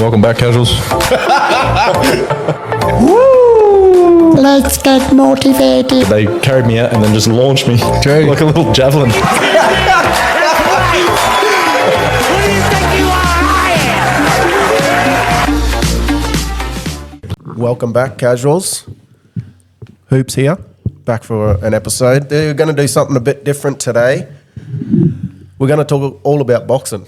Welcome back, casuals. Woo! Let's get motivated. They carried me out and then just launched me like a little javelin. Who do you think you are? I am. Welcome back, casuals. Hoops here, back for an episode. We're going to do something a bit different today. We're going to talk all about boxing.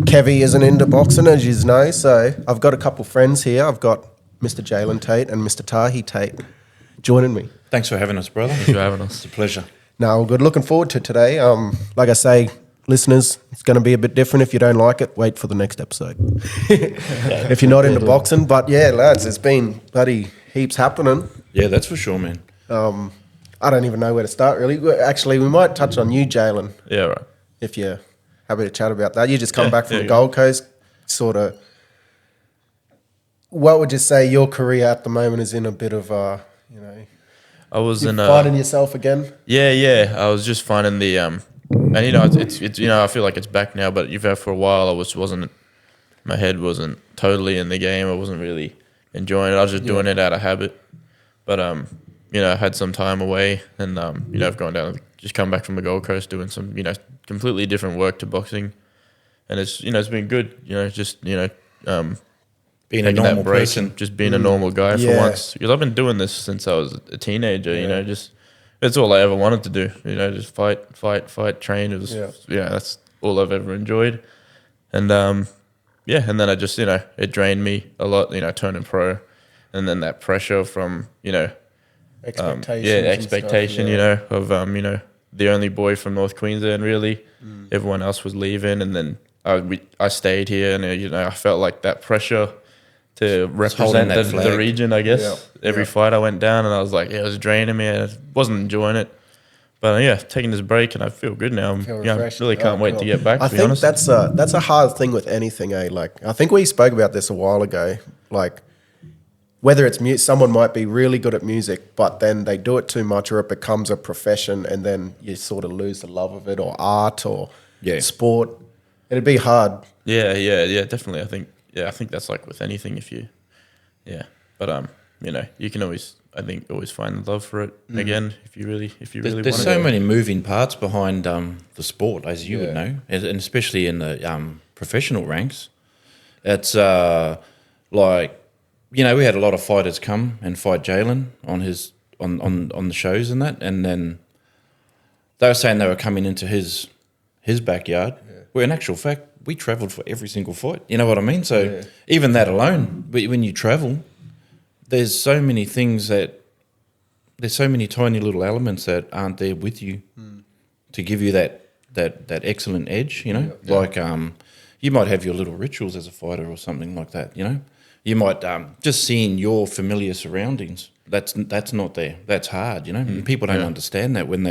Kevy isn't into boxing, as you know, so I've got a couple friends here. I've got Mr. Jalen Tait and Mr. Tahi Tait joining me. Thanks for having us, brother. Thanks for having us. It's a pleasure. No, good. Looking forward to today. Like I say, listeners, it's going to be a bit different. If you don't like it, wait for the next episode. If you're not into boxing. But yeah, lads, there's been bloody heaps happening. Yeah, that's for sure, man. I don't even know where to start, really. Actually, we might touch on you, Jalen, Yeah, right. if you're happy to chat about that. You just come back from yeah, the Gold Coast, sort of. What would you say your career at the moment is in a bit of, I was you're in finding yourself again? Yeah. I was just finding the and it's I feel like it's back now, but you've had for a while. My head wasn't totally in the game. I wasn't really enjoying it. I was just doing it out of habit. But I had some time away, and I've gone down, just come back from the Gold Coast doing some completely different work to boxing, and it's been good. Being a taking normal that break person. and just being a normal guy for Yeah. once, because I've been doing this since I was a teenager. That's all I ever wanted to do. Just fight, train. It was that's all I've ever enjoyed, and and then I just it drained me a lot. Turning pro, and then that pressure from Expectations. expectation. And stuff, Of the only boy from North Queensland really. Everyone else was leaving, and then I stayed here, and I felt like that pressure to represent that the flag. region, I guess. Yeah. Every fight I went down, and I was like, it was draining me. I wasn't enjoying it. But taking this break, and I feel good now. I refreshed. really can't wait to get back, I to be think honest. that's a hard thing with anything, eh? Like, I think we spoke about this a while ago. Like, whether it's someone might be really good at music, but then they do it too much, or it becomes a profession, and then you sort of lose the love of it, or art, or sport. It'd be hard. Yeah, definitely. I think that's like with anything. But you can always find the love for it again if you really want There's it. so many moving parts behind the sport, as you would know, and especially in the professional ranks. It's we had a lot of fighters come and fight Jalen on the shows and that, and then they were saying they were coming into his backyard. Where in actual fact, we travelled for every single fight. You know what I mean? So even that alone, when you travel, there's so many things there's so many tiny little elements that aren't there with you to give you that excellent edge. Like you might have your little rituals as a fighter or something like that. You might just seeing your familiar surroundings. That's not there. That's hard. And people don't understand that when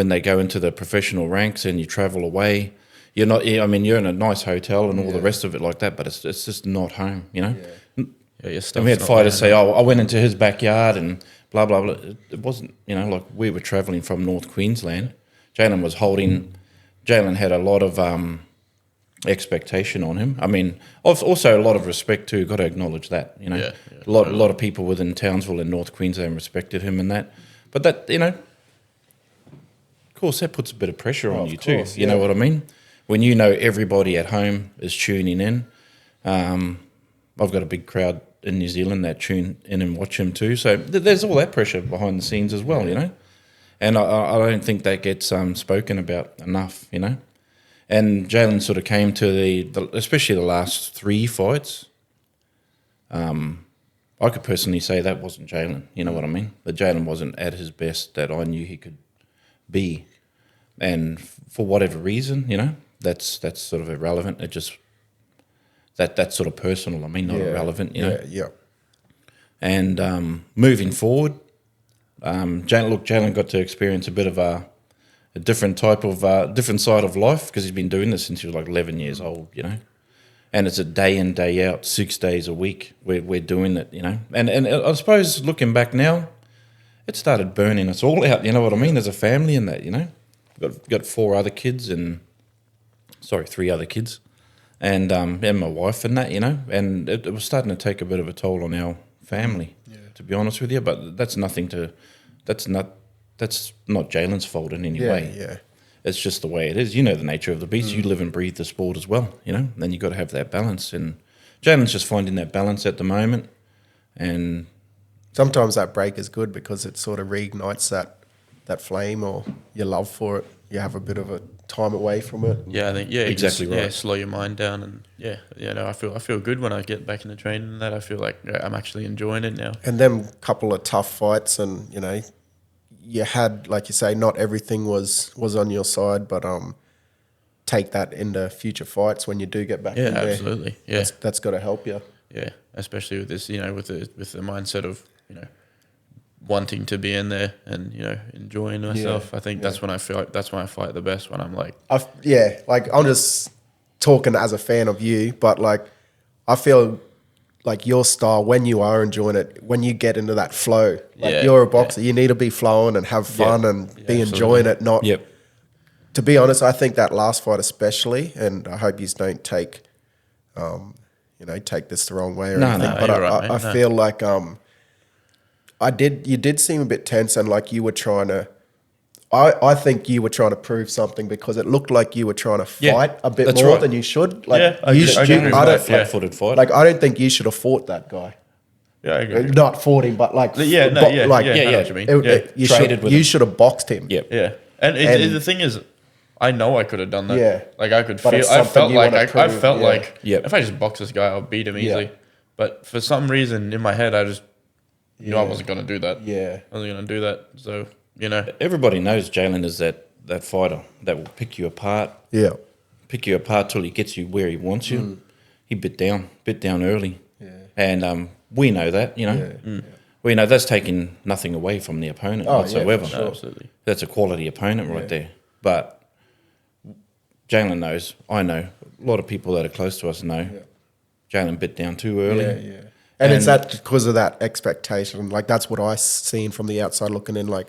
they go into the professional ranks and you travel away. You're not. I mean, you're in a nice hotel and all the rest of it like that, but it's just not home. your And stuff's we had not fighters there. say, "Oh, I went into his backyard and blah blah blah." It wasn't. Like we were traveling from North Queensland. Jalen had a lot of expectation on him. I mean, also a lot of respect too. Got to acknowledge that. A lot of people within Townsville and North Queensland respected him and that. But that of course, that puts a bit of pressure on you too. You know what I mean? When everybody at home is tuning in. I've got a big crowd in New Zealand that tune in and watch him too. So there's all that pressure behind the scenes as well, And I don't think that gets spoken about enough, And Jalen sort of came to the especially the last 3 fights. I could personally say that wasn't Jalen. You know what I mean? That Jalen wasn't at his best that I knew he could be, and for whatever reason, that's sort of irrelevant. It just that's sort of personal. I mean, not irrelevant. Yeah. And moving forward, Jalen got to experience a bit of a different type of different side of life because he's been doing this since he was like 11 years old. And it's a day in, day out, 6 days a week. We're doing it, And I suppose looking back now, it started burning us all out. You know what I mean? As a family and that, Got 3 other kids, and my wife and that, and it was starting to take a bit of a toll on our family, to be honest with you. But that's not Jalen's fault in any way. Yeah. It's just the way it is. You know the nature of the beast. You live and breathe the sport as well, And then you got to have that balance. And Jalen's just finding that balance at the moment. And Sometimes that break is good because it sort of reignites that flame or your love for it. You have a bit of a time away from it. Yeah, I think Exactly right. Yeah, slow your mind down, and I feel good when I get back into training. And that I feel like I'm actually enjoying it now. And then couple of tough fights, and you had, like you say, not everything was on your side, but take that into future fights when you do get back in there. Absolutely. Yeah, That's got to help you. yeah, especially with this, with the mindset of wanting to be in there and enjoying myself. I think that's when I feel like that's when I fight the best. When I'm like, I'm just talking as a fan of you, but like I feel like your style, when you are enjoying it, when you get into that flow, you're a boxer, you need to be flowing and have fun and be enjoying it. Not, to be honest, I think that last fight especially, and I hope you don't take, take this the wrong way or anything. No, but you're right, I mate. feel like you did seem a bit tense, and like you were trying to. I think you were trying to prove something because it looked like you were trying to fight a bit more than you should. Like I you agree should, with I that, don't flat-footed fight. like. I don't think you should have fought that guy. yeah, I agree. Not fought him, but like I know what you mean. You should have boxed him. Yep. Yeah, and the thing is, I know I could have done that. Yeah. Like I could But feel. it's I something felt you like wanna I prove, felt yeah. like Yep. if I just box this guy, I'll beat him easily. Yeah. But for some reason in my head, I just knew I wasn't going to do that. Yeah. I wasn't going to do that. So Everybody knows Jalen is that fighter that will pick you apart till he gets you where he wants you. He bit down early. Yeah. And we know that, We know that's taking nothing away from the opponent whatsoever. for sure. absolutely. That's a quality opponent right there. But Jalen knows, I know, a lot of people that are close to us know Jalen bit down too early. Yeah. And is that because of that expectation? Like that's what I seen from the outside looking in, like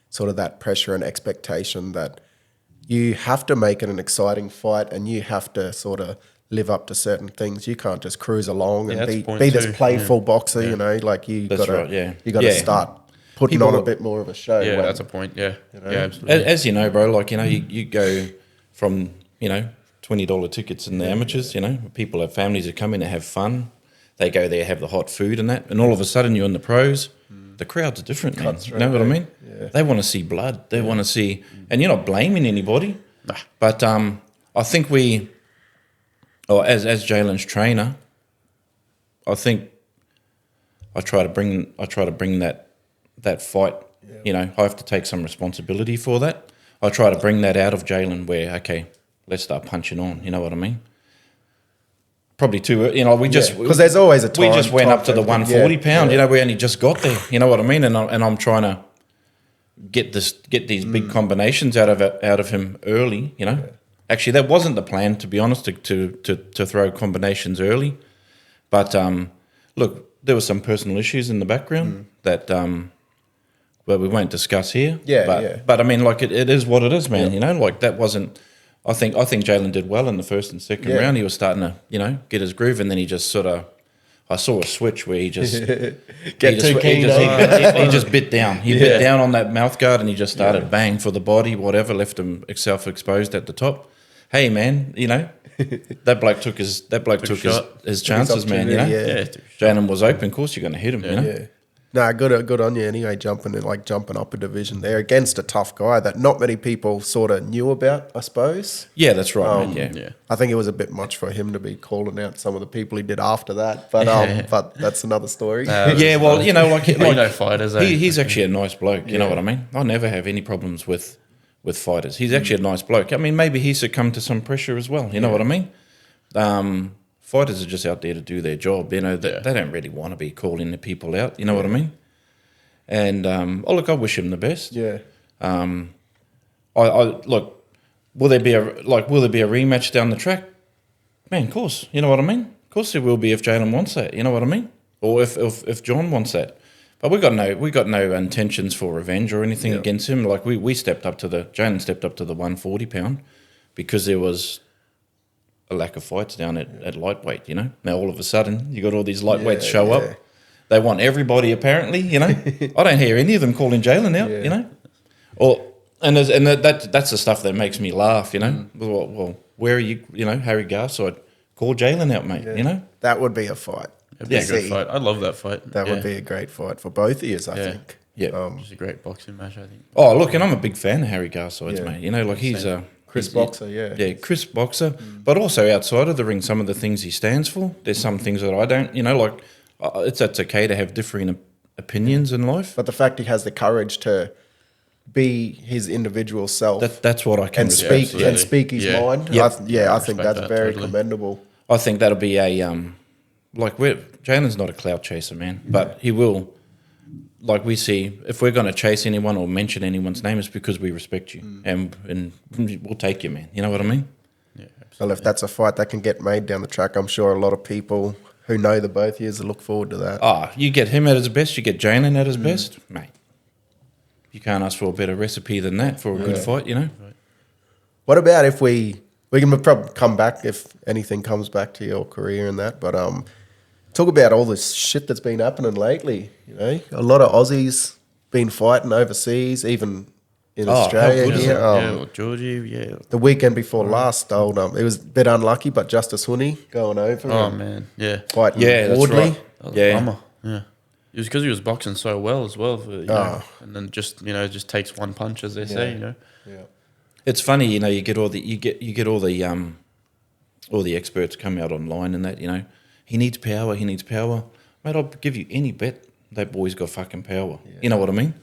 sort of that pressure and expectation that you have to make it an exciting fight and you have to sort of live up to certain things. You can't just cruise along and that's be point this two. playful boxer, like you That's gotta right, yeah. you gotta Yeah. start putting People on a are- bit more of a show. Yeah, when- that's a point. Yeah, absolutely. As you know, bro, like, you go from, $20 tickets in the amateurs, people have families that come in to have fun. They go there, have the hot food and that, and all of a sudden you're in the pros. The crowds are different, man. You know what I mean? Yeah. They want to see blood. They want to see, and you're not blaming anybody. Nah. But I think as Jalen's trainer, I think I try to bring that fight. I have to take some responsibility for that. I try to bring that out of Jalen where, okay, let's start punching on. You know what I mean? Probably too, we just because there's always a time. we just went up to the time 140 pound. yeah. We only just got there. You know what I mean? And I'm trying to get these big combinations out of him early. Actually, that wasn't the plan, to be honest, to throw combinations early. But look, there were some personal issues in the background that well, we won't discuss here. But I mean, like it is what it is, man. Like that wasn't. I think Jalen did well in the first and second round. He was starting to, get his groove, and then he just sort of, I saw a switch where he just Get he too keen. he just bit down. He bit down on that mouth guard, and he just started bang for the body, whatever, left him self-exposed at the top. Hey, man, that bloke took his his chances, man. Yeah. Jalen was open. Of course, you're going to hit him. Yeah. No, good on you anyway, jumping up a division there against a tough guy that not many people sort of knew about, I suppose. Yeah, that's right, man. Yeah. I think it was a bit much for him to be calling out some of the people he did after that, but that's another story. Yeah, well, like fighters. he's actually a nice bloke. You know what I mean? I never have any problems with fighters. He's actually a nice bloke. I mean, maybe he succumbed to some pressure as well. You know what I mean? Fighters are just out there to do their job. They don't really want to be calling the people out. You know what I mean? And look, I wish him the best. Yeah. I look. Will there be a rematch down the track? Man, of course. You know what I mean? Of course there will be if Jalen wants that. You know what I mean? Or if John wants that. But we got no intentions for revenge or anything against him. Like Jalen stepped up to the 140 pound because there was a lack of fights down at lightweight. You know, now all of a sudden you got all these lightweights show yeah. up. They want everybody apparently. You know, I don't hear any of them calling Jalen out. You know, that's the stuff that makes me laugh. You know, well, where are you? You know, Harry Garside, call Jalen out, mate. You know, That would be a fight. It'd be a good fight. I love that fight. That would be a great fight for both of you, I think. Yeah. It's a great boxing match, I think. Oh, look, and I'm a big fan of Harry Garside's, mate. You know, like he's Chris Boxer, yeah. Yeah, Chris Boxer. But also outside of the ring, some of the things he stands for, there's some things that I don't, you know, like it's okay to have differing opinions in life. But the fact he has the courage to be his individual self That's what I can and respect. speak his mind. Yeah. I think that's that very totally. commendable. I think that'll be a Jalen's not a cloud chaser, man, but he will. Like we see, if we're going to chase anyone or mention anyone's name, it's because we respect you and we'll take you, man. You know what I mean? Yeah, Well, if that's a fight that can get made down the track, I'm sure a lot of people who know the both years will look forward to that. You get him at his best, you get Jalen at his best, mate. You can't ask for a better recipe than that for a good fight, you know? What about if we can probably come back if anything comes back to your career and that, but talk about all this shit that's been happening lately. You know, a lot of Aussies been fighting overseas, even in Australia. how good is Here. well, Georgie, The weekend before last, it was a bit unlucky, but Justis Huni going over. Oh, and man, yeah. fighting Yeah, that's Wardley. right. That was a Yeah. bummer. Yeah. It was because he was boxing so well as well. You know, and then just takes one punch, as they say, you know. Yeah. It's funny, you know, you get all the experts come out online and that, you know, he needs power. Mate, I'll give you any bet that boy's got fucking power. Yeah. You know what I mean?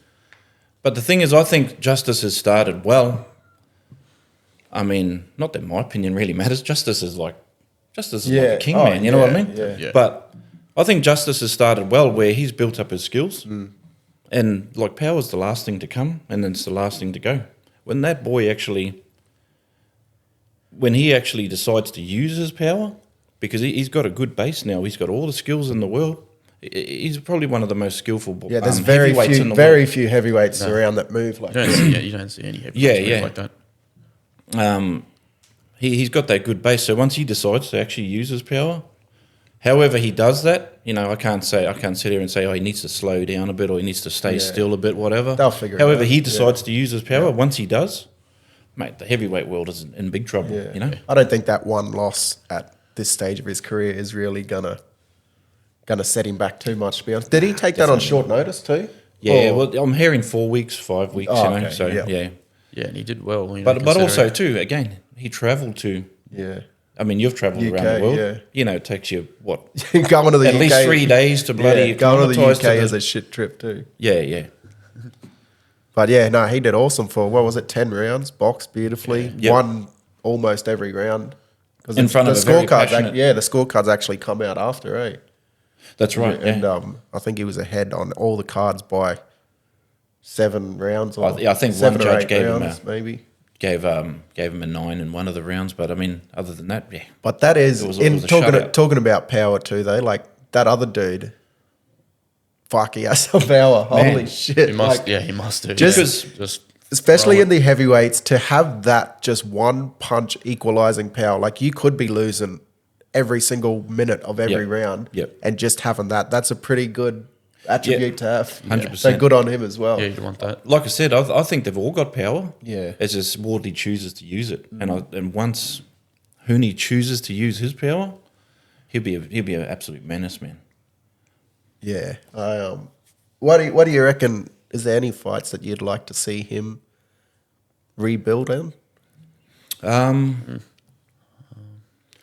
But the thing is, I think Justice has started well. I mean, not that my opinion really matters. Justice is like a king, man. You know what I mean? Yeah. But I think Justice has started well where he's built up his skills. And like power's the last thing to come and then it's the last thing to go. When that boy when he actually decides to use his power, because he's got a good base now, he's got all the skills in the world. He's probably one of the most skillful Yeah, there's heavyweights in the very world. few heavyweights around that move like You don't that. see, you don't see any heavyweights Yeah. like that. He's got that good base. So once he decides to actually use his power, however he does that, you know, I can't sit here and say, oh, he needs to slow down a bit or he needs to stay still a bit, whatever. They'll figure it however out. he decides to use his power, once he does, mate, the heavyweight world is in big trouble, Yeah. you know? I don't think that one loss at this stage of his career is really gonna set him back too much, to be honest. Did he take that on short notice too? Yeah, Or- well, I'm hearing 4 weeks, 5 weeks, Oh, you know, okay, so yeah. yeah. Yeah, and he did well. You know, But also considering- too, again, he travelled to. yeah. I mean, you've travelled UK, around the world. yeah. You know, it takes you what Going to the at UK, least 3 days to bloody going to the acclimatise UK is a shit trip too. yeah. But yeah, no, he did awesome for what was it, 10 rounds, boxed beautifully, Yeah. won almost every round. Because In front of a very passionate- the scorecards actually come out after, eh? That's right. And Yeah. I think he was ahead on all the cards by 7 rounds. Or I think one 7 or judge 8 gave him rounds, maybe. Gave him a 9 in one of the rounds, but I mean, other than that, yeah. But that is It was in a shutout. talking about power too, though. Like that other dude, fuck, he has some power. Holy shit! he must. Like, Yeah, he must do. Just- just especially throw in the heavyweights, to have that just one punch equalizing power. Like you could be losing every single minute of every Yep. round, Yep. and just having that's a pretty good attribute to have. 100%. So good on him as well. Yeah, you want that. Like I said, I think they've all got power. Yeah. It's just Wardley chooses to use it, and once Huni chooses to use his power, he'll be an absolute menace, man. Yeah. What do you reckon? Is there any fights that you'd like to see him rebuild in?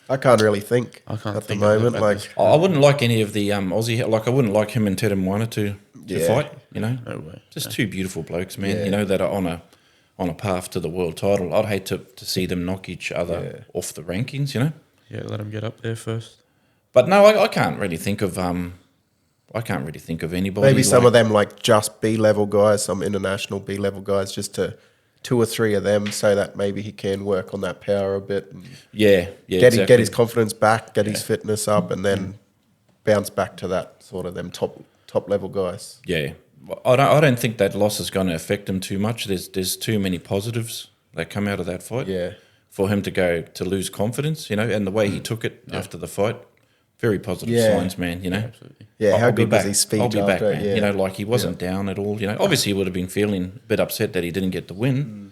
I can't really think. I can't at think the of it moment. at Like this- I wouldn't like any of the Aussie. Like I wouldn't like him and Teremoana to Yeah. fight. You know, No way. just two beautiful blokes, man. Yeah. You know, that are on a path to the world title. I'd hate to see them knock each other off the rankings. You know, Yeah, let him get up there first. but no, I can't really think of anybody. maybe some like- of them like just B level guys, some international B level guys, just to 2 or 3 of them, so that maybe he can work on that power a bit. And Yeah, get exactly. his confidence back, get his fitness up, and then bounce back to that sort of them top level guys. Yeah, I don't think that loss is going to affect him too much. There's too many positives that come out of that fight. Yeah. for him to lose confidence, and the way he took it after the fight, very positive Yeah. signs, man. Absolutely. Yeah, how I'll be good was back. his speech I'll be back, after? man. Yeah. Like he wasn't down at all. Obviously he would have been feeling a bit upset that he didn't get the win,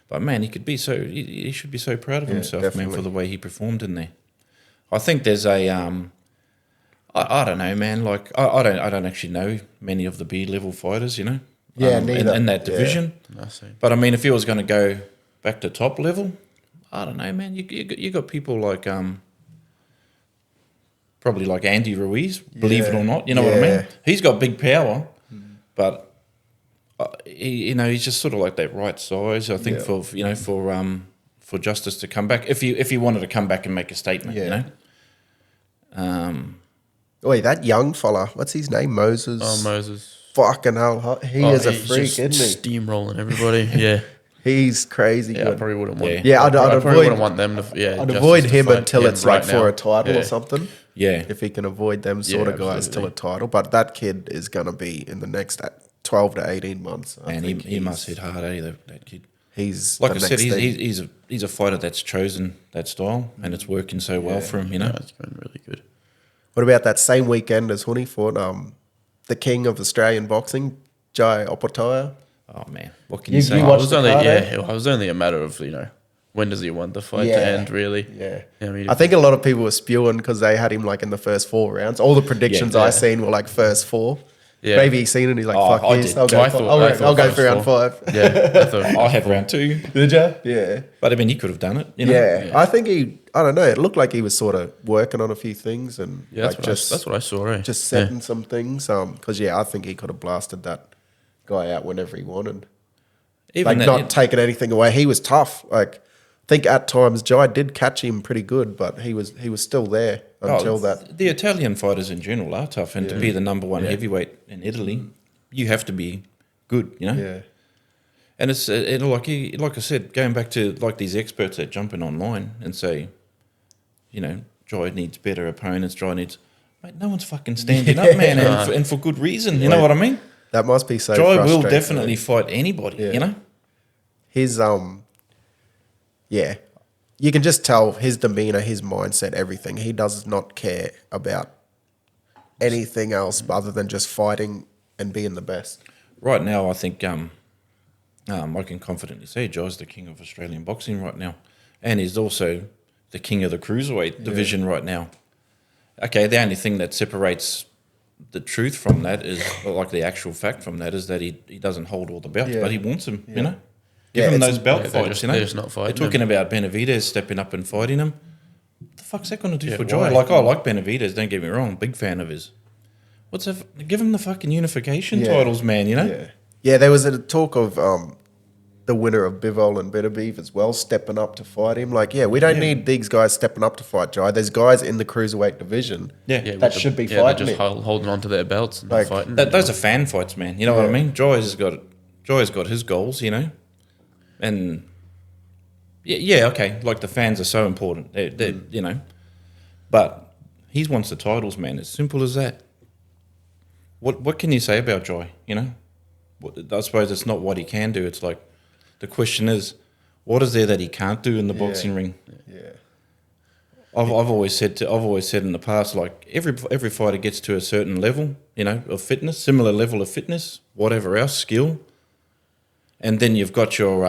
but man, he could be he should be so proud of himself, man, definitely. for the way he performed in there. I think there's a I don't know, man. Like I don't actually know many of the B level fighters, Yeah, neither. in that Yeah. division. I see. But I mean, if he was going to go back to top level, I don't know, man. You got people like probably like Andy Ruiz, believe it or not. You know what I Yeah. mean? He's got big power, but he's just sort of like that right size. I think for Justice to come back, if he wanted to come back and make a statement, Yeah. Wait, that young fella, what's his name? Moses. Oh, Moses. Fucking hell, he is a he's freak, just isn't he? steamrolling everybody. Yeah. He's crazy Yeah, I good. probably wouldn't want. Yeah, I'd probably avoid- wouldn't want them to. Yeah, I'd Justice avoid to him fight until him it's like right for now. a title Yeah. or something. Yeah. If he can avoid them sort Yeah, of guys till absolutely. a title. But that kid is going to be in the next 12 to 18 months. I And think he must hit hard, that kid. He's Like the I said, next thing. he's a fighter that's chosen that style, and it's working so well for him. Yeah, it's going really good. What about that same weekend as Huni fought the king of Australian boxing, Jai Opetaia? Oh man, what can You- you say? you I watched was the only card, eh? it was only a matter of when does he want the fight Yeah. to end really? Yeah. I mean, I think a lot of people were spewing because they had him like in the first 4 rounds. All the predictions I Yeah. seen were like first 4. Yeah. Maybe he's seen it and he's like, Oh, fuck I this. did. I'll go, I for, thought- I'll, I go- thought I'll go first for round 4. 5. Yeah, I thought I have round 2, Did you? Yeah. but I mean he could have done it. Yeah. I think I don't know, it looked like he was sort of working on a few things and yeah, that's, like that's what I saw. Eh? just Yeah. setting some things. Because, I think he could have blasted that guy out whenever he wanted. Even Like, not taking anything away. He was tough. Like, I think at times Jai did catch him pretty good, but he was still there until that. The Italian fighters in general are tough, and to be the number one heavyweight in Italy, you have to be good. Yeah. And it's like I said, going back to like these experts that jump in online and say, Jai needs better opponents. Jai needs, mate. No one's fucking standing up, man, and for good reason. You know what I mean? That must be so Jai will frustrating. definitely fight anybody. Yeah. His you can just tell his demeanor, his mindset, everything. He does not care about anything else other than just fighting and being the best. Right now, I think I can confidently say Jai's the king of Australian boxing right now, and he's also the king of the cruiserweight division right now. Okay, the only thing that separates the truth from that is, or like the actual fact from that, is that he doesn't hold all the belts, Yeah. but he wants them. Yeah. Give Yeah, him it's- those belt yeah, they're fights. just- they're just not fighting They're talking about Benavidez stepping up and fighting him. What the fuck's that going to do for Jai? why? Like, I like Benavidez. Don't get me wrong, big fan of his. Give him the fucking unification titles, man. Yeah, there was a talk of the winner of Bivol and Beterbiev as well stepping up to fight him. Like, we don't need these guys stepping up to fight Jai. There's guys in the cruiserweight division Yeah. Yeah, that with should be they're fighting just him. holding on to their belts and Like, fighting. Those are fan fights, man. You know what I mean? Jai's got his goals, and okay. Like the fans are so important, but he wants the titles, man. It's simple as that. What can you say about Jai? I suppose it's not what he can do. It's like the question is, what is there that he can't do in the boxing ring? Yeah. I've always said in the past, like every fighter gets to a certain level, of fitness, similar level of fitness, whatever else, skill, and then you've got your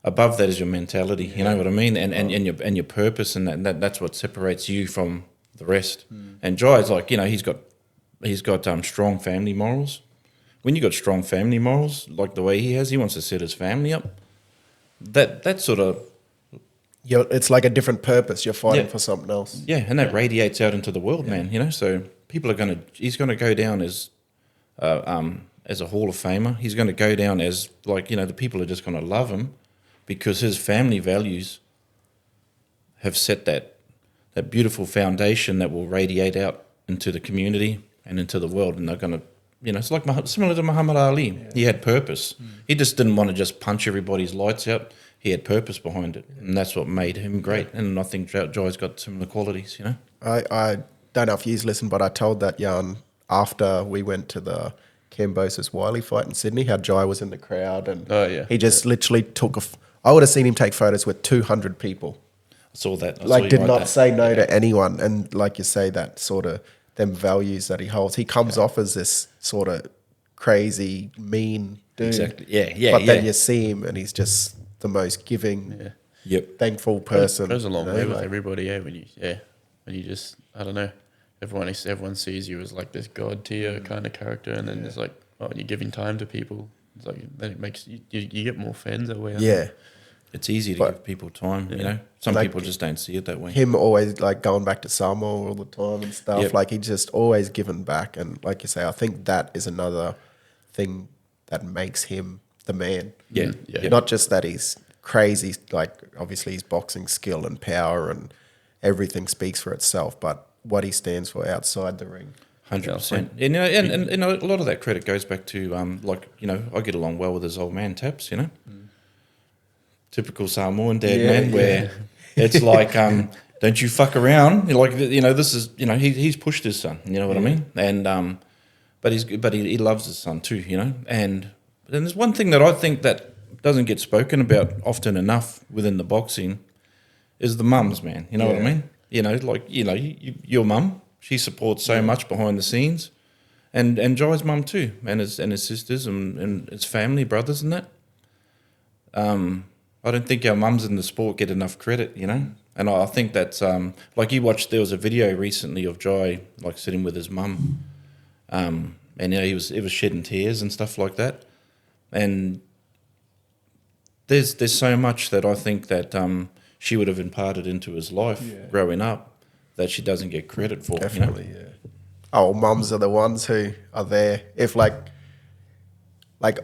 above that is your mentality. You know what I mean, and your purpose, and that's what separates you from the rest. And Jai's like, he's got strong family morals. When you got strong family morals, like the way he wants to set his family up. That sort of. It's like a different purpose. You're fighting Yeah. for something else. Yeah, and that radiates out into the world, man. So people he's gonna go down as a Hall of Famer. He's gonna go down as the people are just gonna love him because his family values have set that beautiful foundation that will radiate out into the community and into the world, and they're gonna. It's like similar to Muhammad Ali. Yeah. He had purpose. He just didn't want to just punch everybody's lights out. He had purpose behind it, and that's what made him great. And I think Jai's got similar qualities, I don't know if you've listened, but I told that yarn after we went to the Kambosos Wiley fight in Sydney, how Jai was in the crowd and Oh, yeah. he just literally took I would have seen him take photos with 200 people. I saw that. I saw Like, you did write not that. say no to anyone. And like you say, that sort of them values that he holds. He comes off as this sort of crazy, mean dude. Exactly. Yeah. But then you see him and he's just the most giving, Yep. thankful person. Goes a long you way know, with like- everybody. When you just, I don't know, everyone sees you as like this god tier kind of character, and then it's like, oh, you're giving time to people. It's like then it makes you get more fans that way. I think. Yeah. It's easy to But- give people time, you know. Some Like- people just don't see it that way. Him always like going back to Samoa all the time and stuff. Yep. Like, he just always giving back. And like you say, I think that is another thing that makes him the man. Yeah. Not just that he's crazy, like obviously his boxing skill and power and everything speaks for itself, but what he stands for outside the ring. 100%. And, you know, and you know, a lot of that credit goes back to, like, you know, I get along well with his old man Taps, you know. Typical Samoan dad man, where it's like, don't you fuck around. Like, you know, this is, you know, he's pushed his son, you know what I mean? And, but he loves his son too, you know. And then there's one thing that I think that doesn't get spoken about often enough within the boxing is the mums, man. You know what I mean? You know, like, you know, your mum, she supports so much behind the scenes, and Jai's mum too, and his sisters and his family, brothers, and that. I don't think our mums in the sport get enough credit, you know. And I think that's like you watched. There was a video recently of Jai like sitting with his mum, and you know he was shedding tears and stuff like that. And there's so much that I think that she would have imparted into his life growing up that she doesn't get credit for. Definitely, you know? yeah. Oh, mums are the ones who are there. If like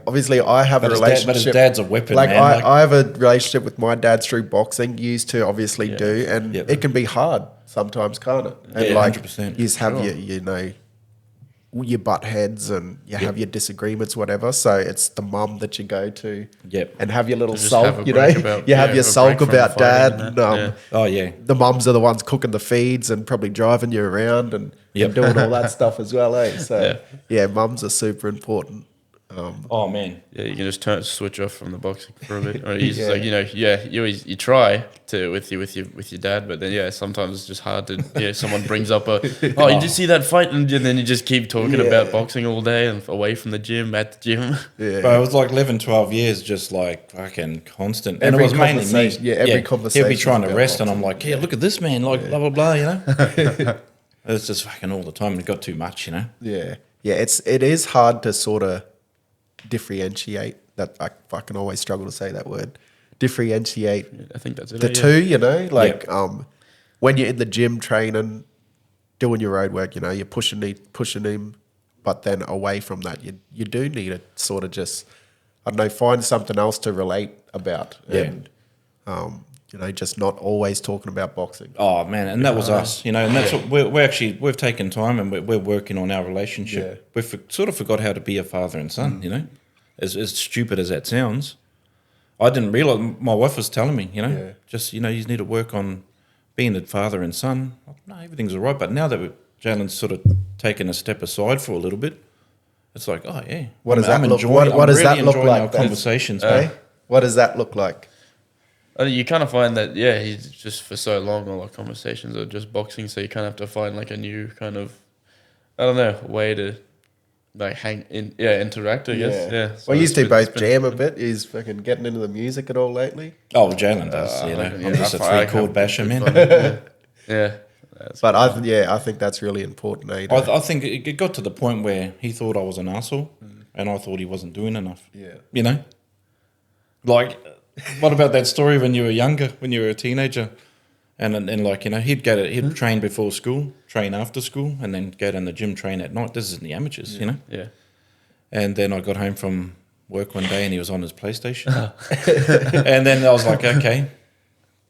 obviously I have But a his relationship. but his dad's a weapon, Like, man. I have a relationship with my dad through boxing. Used to obviously do, and Yep. it can be hard sometimes, can't it? And Yeah, like 100%. you just have your butt heads and you have your disagreements, whatever. So it's the mum that you go to, Yep. and have your little just have sulk. a You know, break about- you have yeah, your a sulk break from about fighting dad. and And, that, Oh yeah. the mums are the ones cooking the feeds and probably driving you around and doing all that stuff as well, eh? So yeah, mums are super important. Oh man. Yeah, you can just switch off from the boxing for a bit, or you just like, you know, you try to with your dad, but then sometimes it's just hard to someone brings up you did see that fight, and then you just keep talking about boxing all day and away from the gym, at the gym. Yeah. But it was like 11, 12 years, just like fucking constant. And Every it was mainly me. conversation- yeah, every conversation He'll be trying to about rest, and I'm boxing. like, look at this man, like blah, blah, blah, you know? It's just fucking all the time. It got too much, you know? Yeah, it is hard to sort of differentiate. That I fucking always struggle to say that word. Differentiate I think that's it. the two, you know, like when you're in the gym training, doing your road work, you know, you're pushing him, but then away from that, you do need to sort of just, I don't know, find something else to relate about, and you know, just not always talking about boxing. Oh man, and that was us, you know, and that's what we've taken time, and we're working on our relationship. We've sort of forgot how to be a father and son, you know, as stupid as that sounds. I didn't realize. My wife was telling me, you know, just you know, you need to work on being a father and son. No, everything's all right, but now that Jalen's sort of taken a step aside for a little bit, it's like, oh yeah, What does that look? enjoying- What I'm does really that look enjoying like? Our then? conversations, Eh? What does that look like? You kind of find that he's just for so long all our conversations are just boxing, so you kind of have to find like a new kind of, I don't know, way to like interact, I guess. Yeah. So Well, you used it's to been- both jam a bit. He's fucking getting into the music at all lately. Oh, Jalen does, you know. yeah, I'm just a I 3-chord have basher, good man. fun. Yeah. But I think that's really important. Eh? I think it got to the point where he thought I was an arsehole, and I thought he wasn't doing enough. Yeah. You know? Like, what about that story when you were younger, when you were a teenager? And like, you know, he'd train before school, train after school, and then go down the gym, train at night. This is in the amateurs, you know? Yeah. And then I got home from work one day and he was on his PlayStation. And then I was like, okay.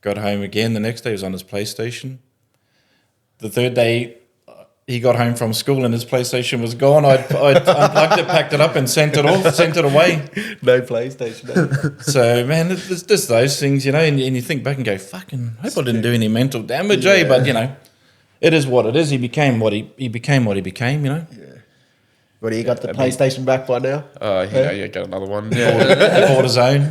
Got home again. The next day he was on his PlayStation. The third day he got home from school and his PlayStation was gone. I unplugged it, packed it up and sent it away. No PlayStation. So, man, it's just those things, you know, and you think back and go, fucking, hope I didn't do any mental damage, But, you know, it is what it is. He became what he became, you know. What do you got the PlayStation back by now? Yeah, got another one. Yeah. Bought his own.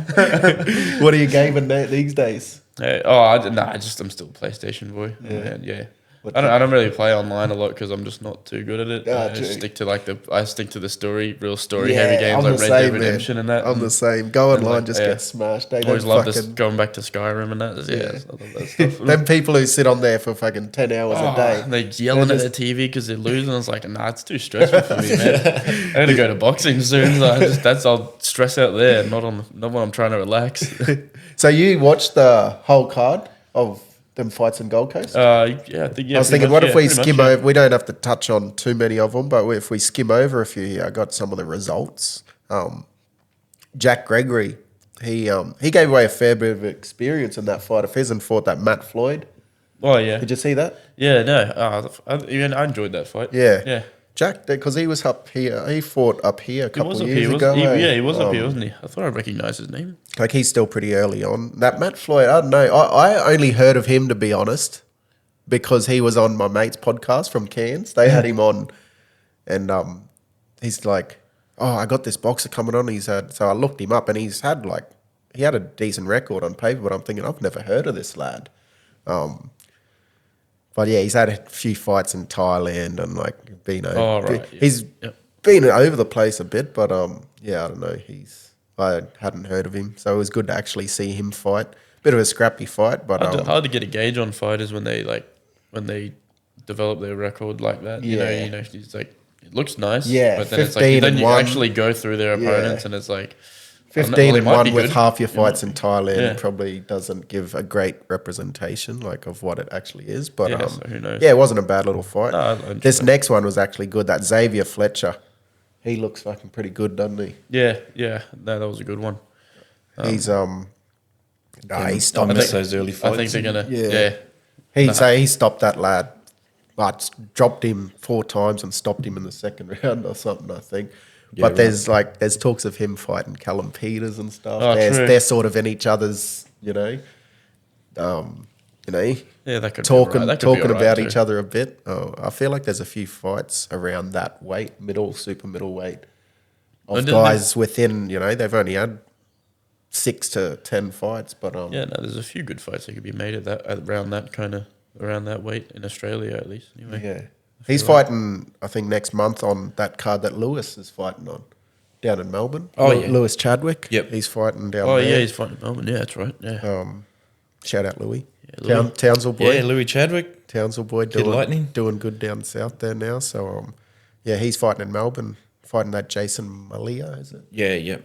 What are you gaming these days? I'm still a PlayStation boy. Yeah. I don't really play online a lot because I'm just not too good at it. I stick to the story, real story heavy games like Red Dead Redemption and that. I'm the same. Go online, just get smashed. They always love going back to Skyrim and that. I love that stuff. Them people who sit on there for fucking 10 hours a day. They're yelling at their TV because they're losing. I was like, nah, it's too stressful for me, man. I got to go to boxing soon. So I'll stress out there, not when I'm trying to relax. So you watched the whole card of them fights in Gold Coast? I think, I was thinking, what if we skim over? We don't have to touch on too many of them, but if we skim over a few here, I got some of the results. Jack Gregory, he gave away a fair bit of experience in that fight of his and fought that Matt Floyd. Oh, yeah. Did you see that? Yeah, no. I enjoyed that fight. Yeah. Jack, because he was up here. He fought up here a couple of years ago. He was up here, wasn't he? I thought I recognised his name. Like, he's still pretty early on. That Matt Floyd, I don't know. I only heard of him, to be honest, because he was on my mate's podcast from Cairns. They had him on, and he's like, oh, I got this boxer coming on. So I looked him up, and he had a decent record on paper, but I'm thinking, I've never heard of this lad. But yeah, he's had a few fights in Thailand and been over. Oh, right. He's been over the place a bit, but I don't know. I hadn't heard of him, so it was good to actually see him fight. Bit of a scrappy fight, but hard to get a gauge on fighters when they develop their record like that. Yeah. You know, it's like it looks nice. Yeah, but then it's like 15 then and you 1. actually go through their opponents and it's like 15 and might 1 be with good. half your fights in Thailand Yeah. probably doesn't give a great representation of what it actually is. But Yeah, so who knows? yeah, it wasn't a bad little fight. No, I enjoyed This that. next one was actually good. That Xavier Fletcher, he looks fucking pretty good, doesn't he? Yeah. No, that was a good one. He's he I stopped miss it. those early I fights. think they're gonna. Yeah. Yeah. He stopped that lad, but dropped him 4 times and stopped him in the second round or something, I think. Yeah, But there's talks of him fighting Callum Peters and stuff. Oh, true. They're sort of in each other's, Yeah, that could talking be all right. That could be all right about too. each other a bit. I feel like there's a few fights around that weight, super middleweight, of And guys within. They've only had 6 to 10 fights, but Yeah, no, there's a few good fights that could be made around that weight in Australia at least. Anyway. yeah. He's fighting, I think, next month on that card that Lewis is fighting on down in Melbourne. Oh, yeah. Lewis Chadwick. Yep. He's fighting down Oh there. yeah, he's fighting Melbourne. Yeah, that's right. Yeah. Shout out Louis. Louis. Townsville boy. Yeah, Louis Chadwick. Townsville boy Kid Lightning. doing good down south there now. So, yeah, he's fighting in Melbourne, fighting that Jason Malia, is it? Yeah.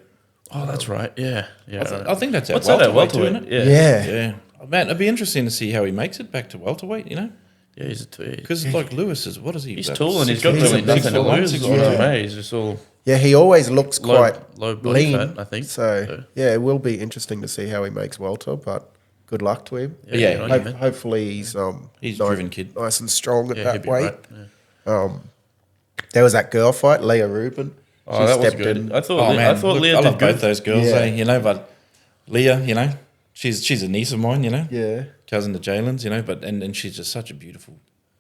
Oh, that's right. Yeah. I think that's What's that at welterweight, welterweight? isn't it? Yeah. Yeah. Yeah. Man, it'd be interesting to see how he makes it back to welterweight, Yeah, he's Because Lewis is, what is he? he's about tall and he's 6 got foot, really nothing to 6'1", lose. 6'1". Yeah. He's just all Yeah, he always looks Low- quite low body lean. fat, I think. So, yeah, it will be interesting to see how he makes welter, but good luck to him. Yeah, good on you, man. Hopefully he's a driven kid. nice and strong at Yeah, he'll that be weight. right. Yeah. There was that girl fight, Leah Rubin. Oh, that was good. I thought Oh man, I thought look, Leah I did love good. both those girls, Yeah. but Leah, she's a niece of mine, Yeah. cousin to Jalen's, but and she's just such a beautiful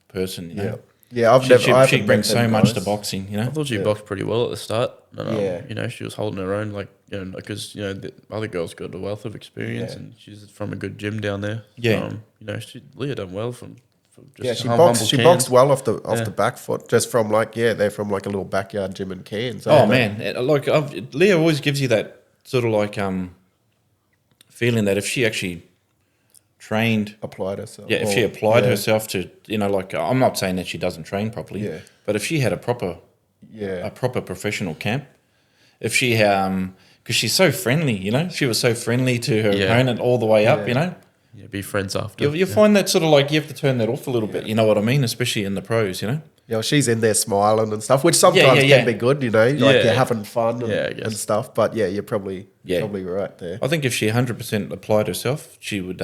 person, Yeah. Yeah, I She haven't brings met so them much guys. to boxing, I thought she boxed pretty well at the start. And, Yeah. she was holding her own, because the other girl's got a wealth of experience, Yeah. and she's from a good gym down there. Yeah. Leah done well from just Yeah, she humble boxed Cairns. well off the back foot, just from they're from a little backyard gym in Cairns. Oh man, Leah always gives you that sort of feeling that if she actually trained, applied herself. if she applied herself to, I'm not saying that she doesn't train properly, Yeah. but if she had a proper professional camp, if she because she's so friendly, she was so friendly to her opponent all the way up, Yeah, be friends after. you find that sort of you have to turn that off a little bit, you know what I mean, especially in the pros, Yeah, she's in there smiling and stuff, which sometimes yeah. can be good, like you're having fun Yeah, I guess. and stuff. But yeah, you're probably right there. I think if she 100% applied herself, she would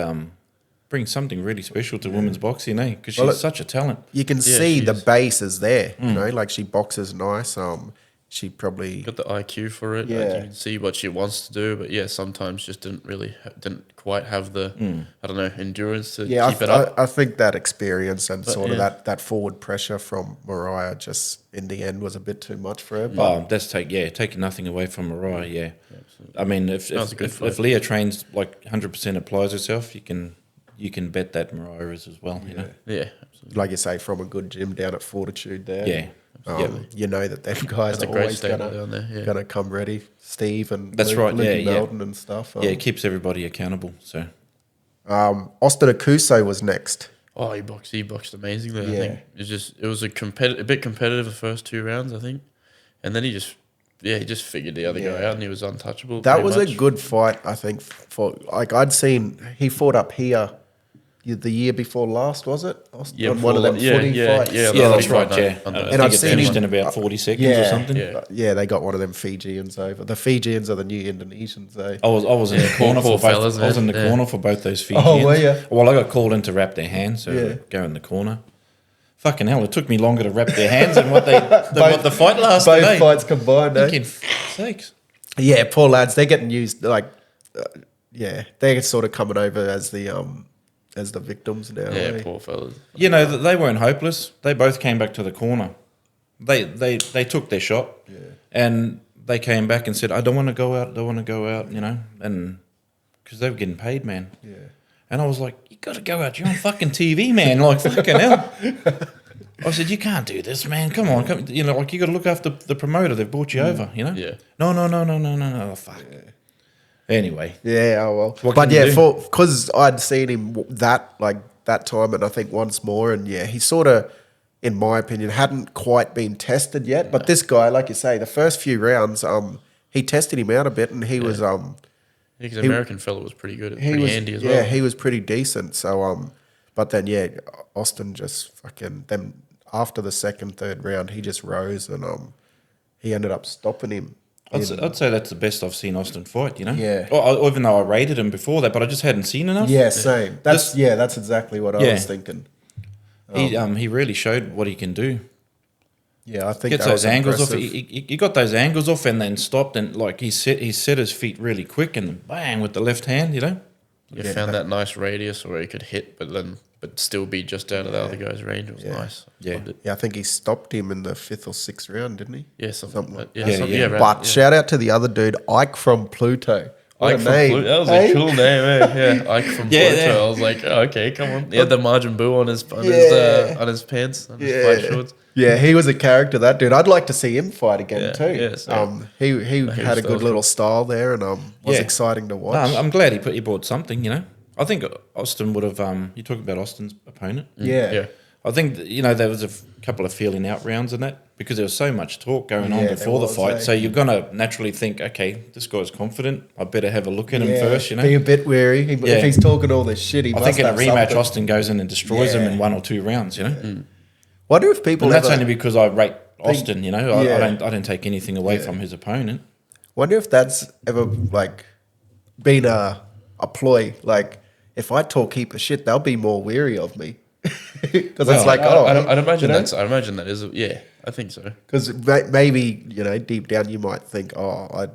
bring something really special to women's boxing, because she's such a talent. You can see the is. base is there, like she boxes nice. she probably Got the IQ for it. Yeah. Like you can see what she wants to do, but yeah, sometimes just didn't quite have the I don't know endurance to keep it up. I think that experience and sort of yeah. that forward pressure from Mariah just in the end was a bit too much for her. But Oh, that's taking nothing away from Mariah. Yeah, I mean, if was a good fight. if Leah trains like 100% applies herself, you can bet that Mariah is as well. You know. Yeah, absolutely. like you say, from a good gym down at Fortitude there. Yeah. Yep. You know that them guys That's a are great always stable down there. Yeah. gonna come ready. Steve and That's right, Lindy yeah. Melton and stuff. Yeah, it keeps everybody accountable. So Austin Akuso was next. Oh, he boxed amazingly. Yeah. I think it was a bit competitive the first 2 rounds, I think, and then he just figured the other guy out and he was untouchable. That pretty was much. a good fight, I think. For like I'd seen, he fought up here the year before last, was it? Yeah, on one of them before that. footy Yeah, fights. yeah. yeah, that's Footy right. fight Yeah, night on I the- think I've it seen finished him- in about 40 seconds or something. Yeah. They got one of them Fijians over. The Fijians are the new Indonesians, eh? I was in the corner for Poor both. fellas, I was in the man. corner for both those Fijians. were ya? Well, I got called in to wrap their hands, so Yeah. go in the corner. Fucking hell! It took me longer to wrap their hands than what the fight lasted. Both eh? fights combined, eh? Thinking, fuck's sakes. Yeah, poor lads. They're getting used. Like, they're sort of coming over as the victims now. Yeah, eh? poor fellas. You know, they weren't hopeless. They both came back to the corner. They took their shot, and they came back and said, "I don't want to go out. Don't want to go out." You know, and because they were getting paid, man. Yeah. And I was like, "You got to go out. You're on fucking TV, man. Like fucking hell." I said, "You can't do this, man. Come on, come. You know, like you got to look after the promoter. They've brought you over. You know." Yeah. No. Oh, fuck. Anyway, Yeah, oh well. What But can you yeah, do? because I'd seen him that time, and I think once more, and yeah, he sort of, in my opinion, hadn't quite been tested yet. But this guy, like you say, the first few rounds, he tested him out a bit, and he was Because the American fella was pretty good, he pretty was handy as yeah, well. he was pretty decent. So but then yeah, Austin just fucking then after the second, third round, he just rose and he ended up stopping him. I'd say that's the best I've seen Austin fight. You know. Yeah. Or even though I rated him before that, but I just hadn't seen enough. Yeah, same. That's exactly what I Yeah. was thinking. He really showed what he can do. Yeah, I think Gets that those was angles off. impressive. He got those angles off and then stopped and like he set his feet really quick and bang with the left hand. You know. You found that nice radius where he could hit, but still be just out of the other guy's range. It was nice. Yeah. Loved it. Yeah, I think he stopped him in the 5th or 6th round, didn't he? Yeah, something like that. Yeah, something, yeah. right, But yeah. shout out to the other dude, Ike from Pluto. What Ike a from name, Pluto. That was eh? a cool name, eh? Yeah, Ike from Yeah, Pluto. yeah. I was like, oh, okay, come on. He had the margin boo on his Yeah. on his pants, on his fight shorts. Yeah, he was a character, that dude. I'd like to see him fight again Yeah, too. yeah, same. He had a good style's little style there, and was Yeah. exciting to watch. No, I'm glad he brought something. You know. I think Austin would have. You talk about Austin's opponent. yeah. I think there was a couple of feeling out rounds in that because there was so much talk going on Yeah, before the there was, fight. eh? So you're gonna naturally think, okay, this guy's confident. I better have a look at him Yeah, first. You know. be a bit wary. Yeah. If he's talking all this shit, he I must think in a have rematch, something. Austin goes in and destroys him Yeah. in 1 or 2 rounds. You know. Wonder if people And that's ever, only because I rate Austin. You know, Yeah. I don't take anything away from his opponent. wonder if that's ever like been a ploy. Like if I talk heap of shit, they'll be more weary of me because it's like I'd imagine you know? I imagine that is. Yeah, I think so. Because maybe, deep down you might think, I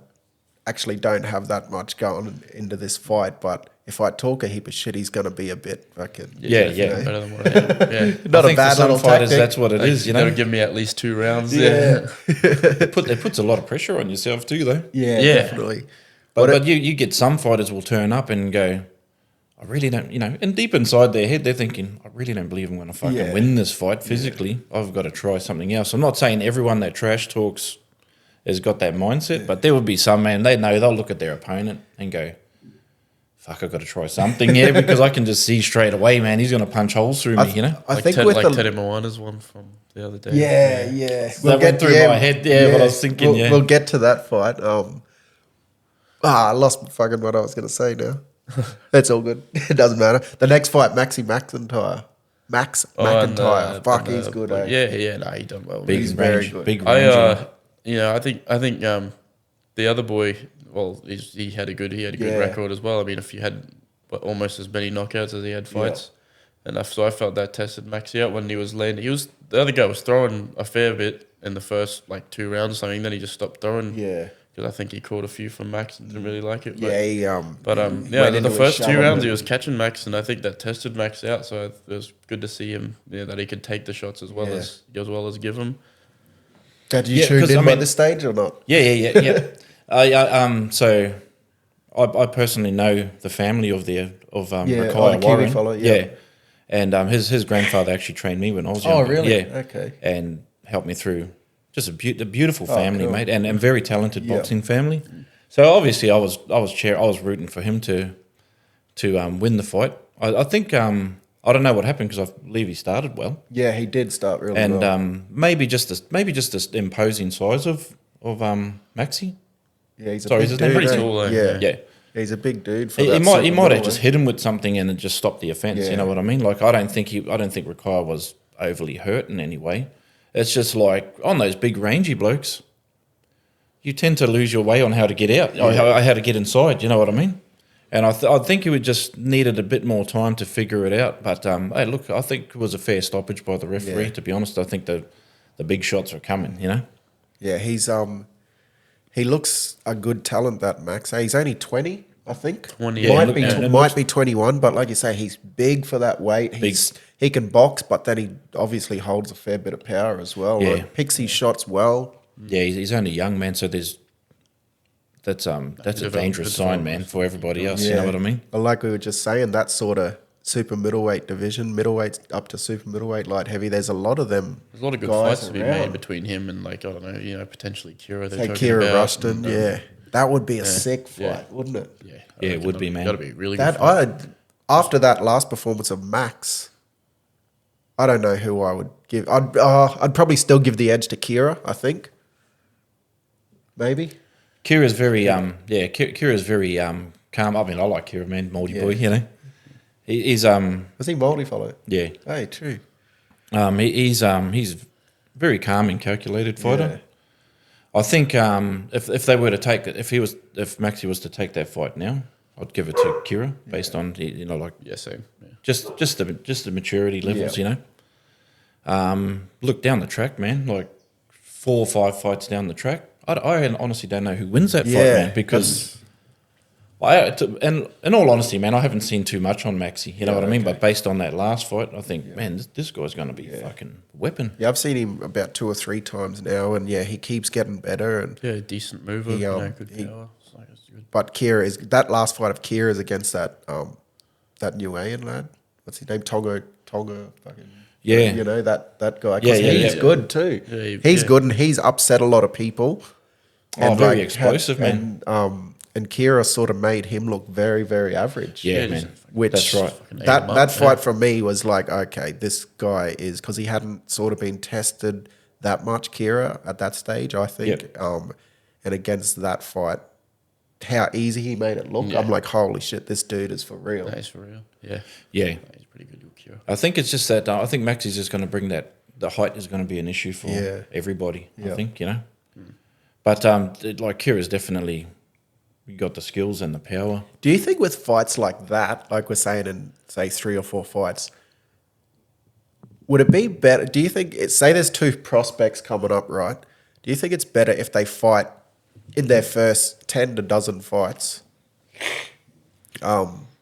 actually don't have that much going into this fight, but if I talk a heap of shit, he's going to be a bit fucking... Yeah. Better than what I am. Yeah. Not I a think bad for some little fighters, tactic. that's what it is. You know, That'll give me at least 2 rounds. Yeah. it puts a lot of pressure on yourself too, though. Yeah, Yeah. definitely. But you get some fighters will turn up and go, I really don't, and deep inside their head, they're thinking, I really don't believe I'm going to fucking Yeah. win this fight physically. I've got to try something else. I'm not saying everyone that trash talks has got that mindset, but there would be some, man, they'll look at their opponent and go, fuck, I've got to try something here because I can just see straight away, man, he's going to punch holes through me, you know? I Like think Ted, with like the... Teremoana's one from the other day. Yeah. That went through my head, what I was thinking, We'll get to that fight. I lost fucking what I was going to say now. It's all good. It doesn't matter. The next fight, Maxi McIntyre. Max McIntyre. Fuck, he's good, eh? Yeah. No, he done well. Big He's range, very good. big range. I think the other boy. Well, he had a good Yeah. record as well. I mean, if you had almost as many knockouts as he had fights, and so I felt that tested Maxi out when he was landing. The other guy was throwing a fair bit, in the first like 2 rounds or something. Then he just stopped throwing. Yeah. Because I think he caught a few from Max and didn't really like it. But, Yeah, he, yeah, went into the his first shell 2 a rounds bit. he was catching Max, and I think that tested Max out. So it was good to see him, that he could take the shots as well as give them. Had you Yeah, tuned 'cause, in I by mean- this stage or not? Yeah. So I personally know the family of Yeah, Rakai oh, the Kiwi Warren. fella, yeah. And his grandfather actually trained me when I was Oh, younger. really? Yeah. Okay. And helped me through just a beautiful family, cool. mate, and very talented Yeah. boxing family. So obviously I was rooting for him to win the fight. I think I don't know what happened because I believe he started well. Yeah, he did start really And well. maybe just the imposing size of Maxi. Yeah, he's a sorry, big is his dude. name pretty eh? tall, though, Yeah. Yeah. He's a big dude for He that might super have middleweight. just hit him with something and it just stopped the offense. Yeah. You know what I mean? Like I don't think Rakai was overly hurt in any way. It's just like on those big rangy blokes, you tend to lose your way on how to get out, or how to get inside. You know what I mean? And I think he would just needed a bit more time to figure it out. But hey, look, I think it was a fair stoppage by the referee. Yeah. To be honest, I think the big shots are coming. You know? Yeah, he looks a good talent, that Max. He's only 20, I think. 20, yeah. Might be 21, but like you say, he's big for that weight. He can box, but then he obviously holds a fair bit of power as well. Yeah. Like, picks his shots well. Yeah, he's only young, man. So that's a dangerous sign, man, for everybody else. You know what I mean? But like we were just saying, that sort of super middleweight division, middleweight up to super middleweight, light heavy, there's a lot of them. There's a lot of good guys fights to be around. made between him and like I don't know, potentially Kira. Say Kira Rushton, yeah. That would be a sick fight, Yeah. wouldn't it? Yeah, Yeah, it would be, man. Got to be a really That good. Fight. after that last performance of Max, I don't know who I would give. I'd probably still give the edge to Kira, I think. Maybe. Kira's very Kira's very calm. I mean, I like Kira, man, Moldy boy. You know, he's Was he Moldy fellow? yeah, Hey, true. he's very calm and calculated fighter. I think if they were to take it, if Maxi was to take that fight now, I'd give it to Kira based on like Yeah, same. Yeah. just the maturity levels. You know, look down the track, man. Like 4 or 5 fights down the track, I honestly don't know who wins that fight, man, because. In all honesty, man, I haven't seen too much on Maxi. You know what I mean? But based on that last fight, I think, man, this guy's going to be a fucking weapon. Yeah, I've seen him about 2 or 3 times now, and yeah, he keeps getting better. And Yeah, decent mover. He, good power. It's like, it's good. but Kira is that last fight of Kira is against that Niuean lad. What's his name? Tonga. Fucking. Yeah. You know that guy. 'Cause Yeah, he's yeah. good too. Yeah, He's good, and he's upset a lot of people. Very explosive, man. And Kira sort of made him look very, very average. Yeah, just man. Which That's right. Fucking ate that him up, that yeah. fight for me was like, okay, this guy is because he hadn't sort of been tested that much, Kira, at that stage, I think. Yep. And against that fight, how easy he made it look, Yeah. I'm like, holy shit, this dude is for real. No, he's for real. Yeah. Yeah. He's pretty good with Kira. I think it's just that I think Maxi's just going to bring that. The height is going to be an issue for Yeah. everybody. Yeah. I think but like Kira's definitely got the skills and the power. Do you think with fights like that, like we're saying in say 3 or 4 fights, would it be better? Do you think say there's 2 prospects coming up, right? Do you think it's better if they fight in their first 10 to dozen fights?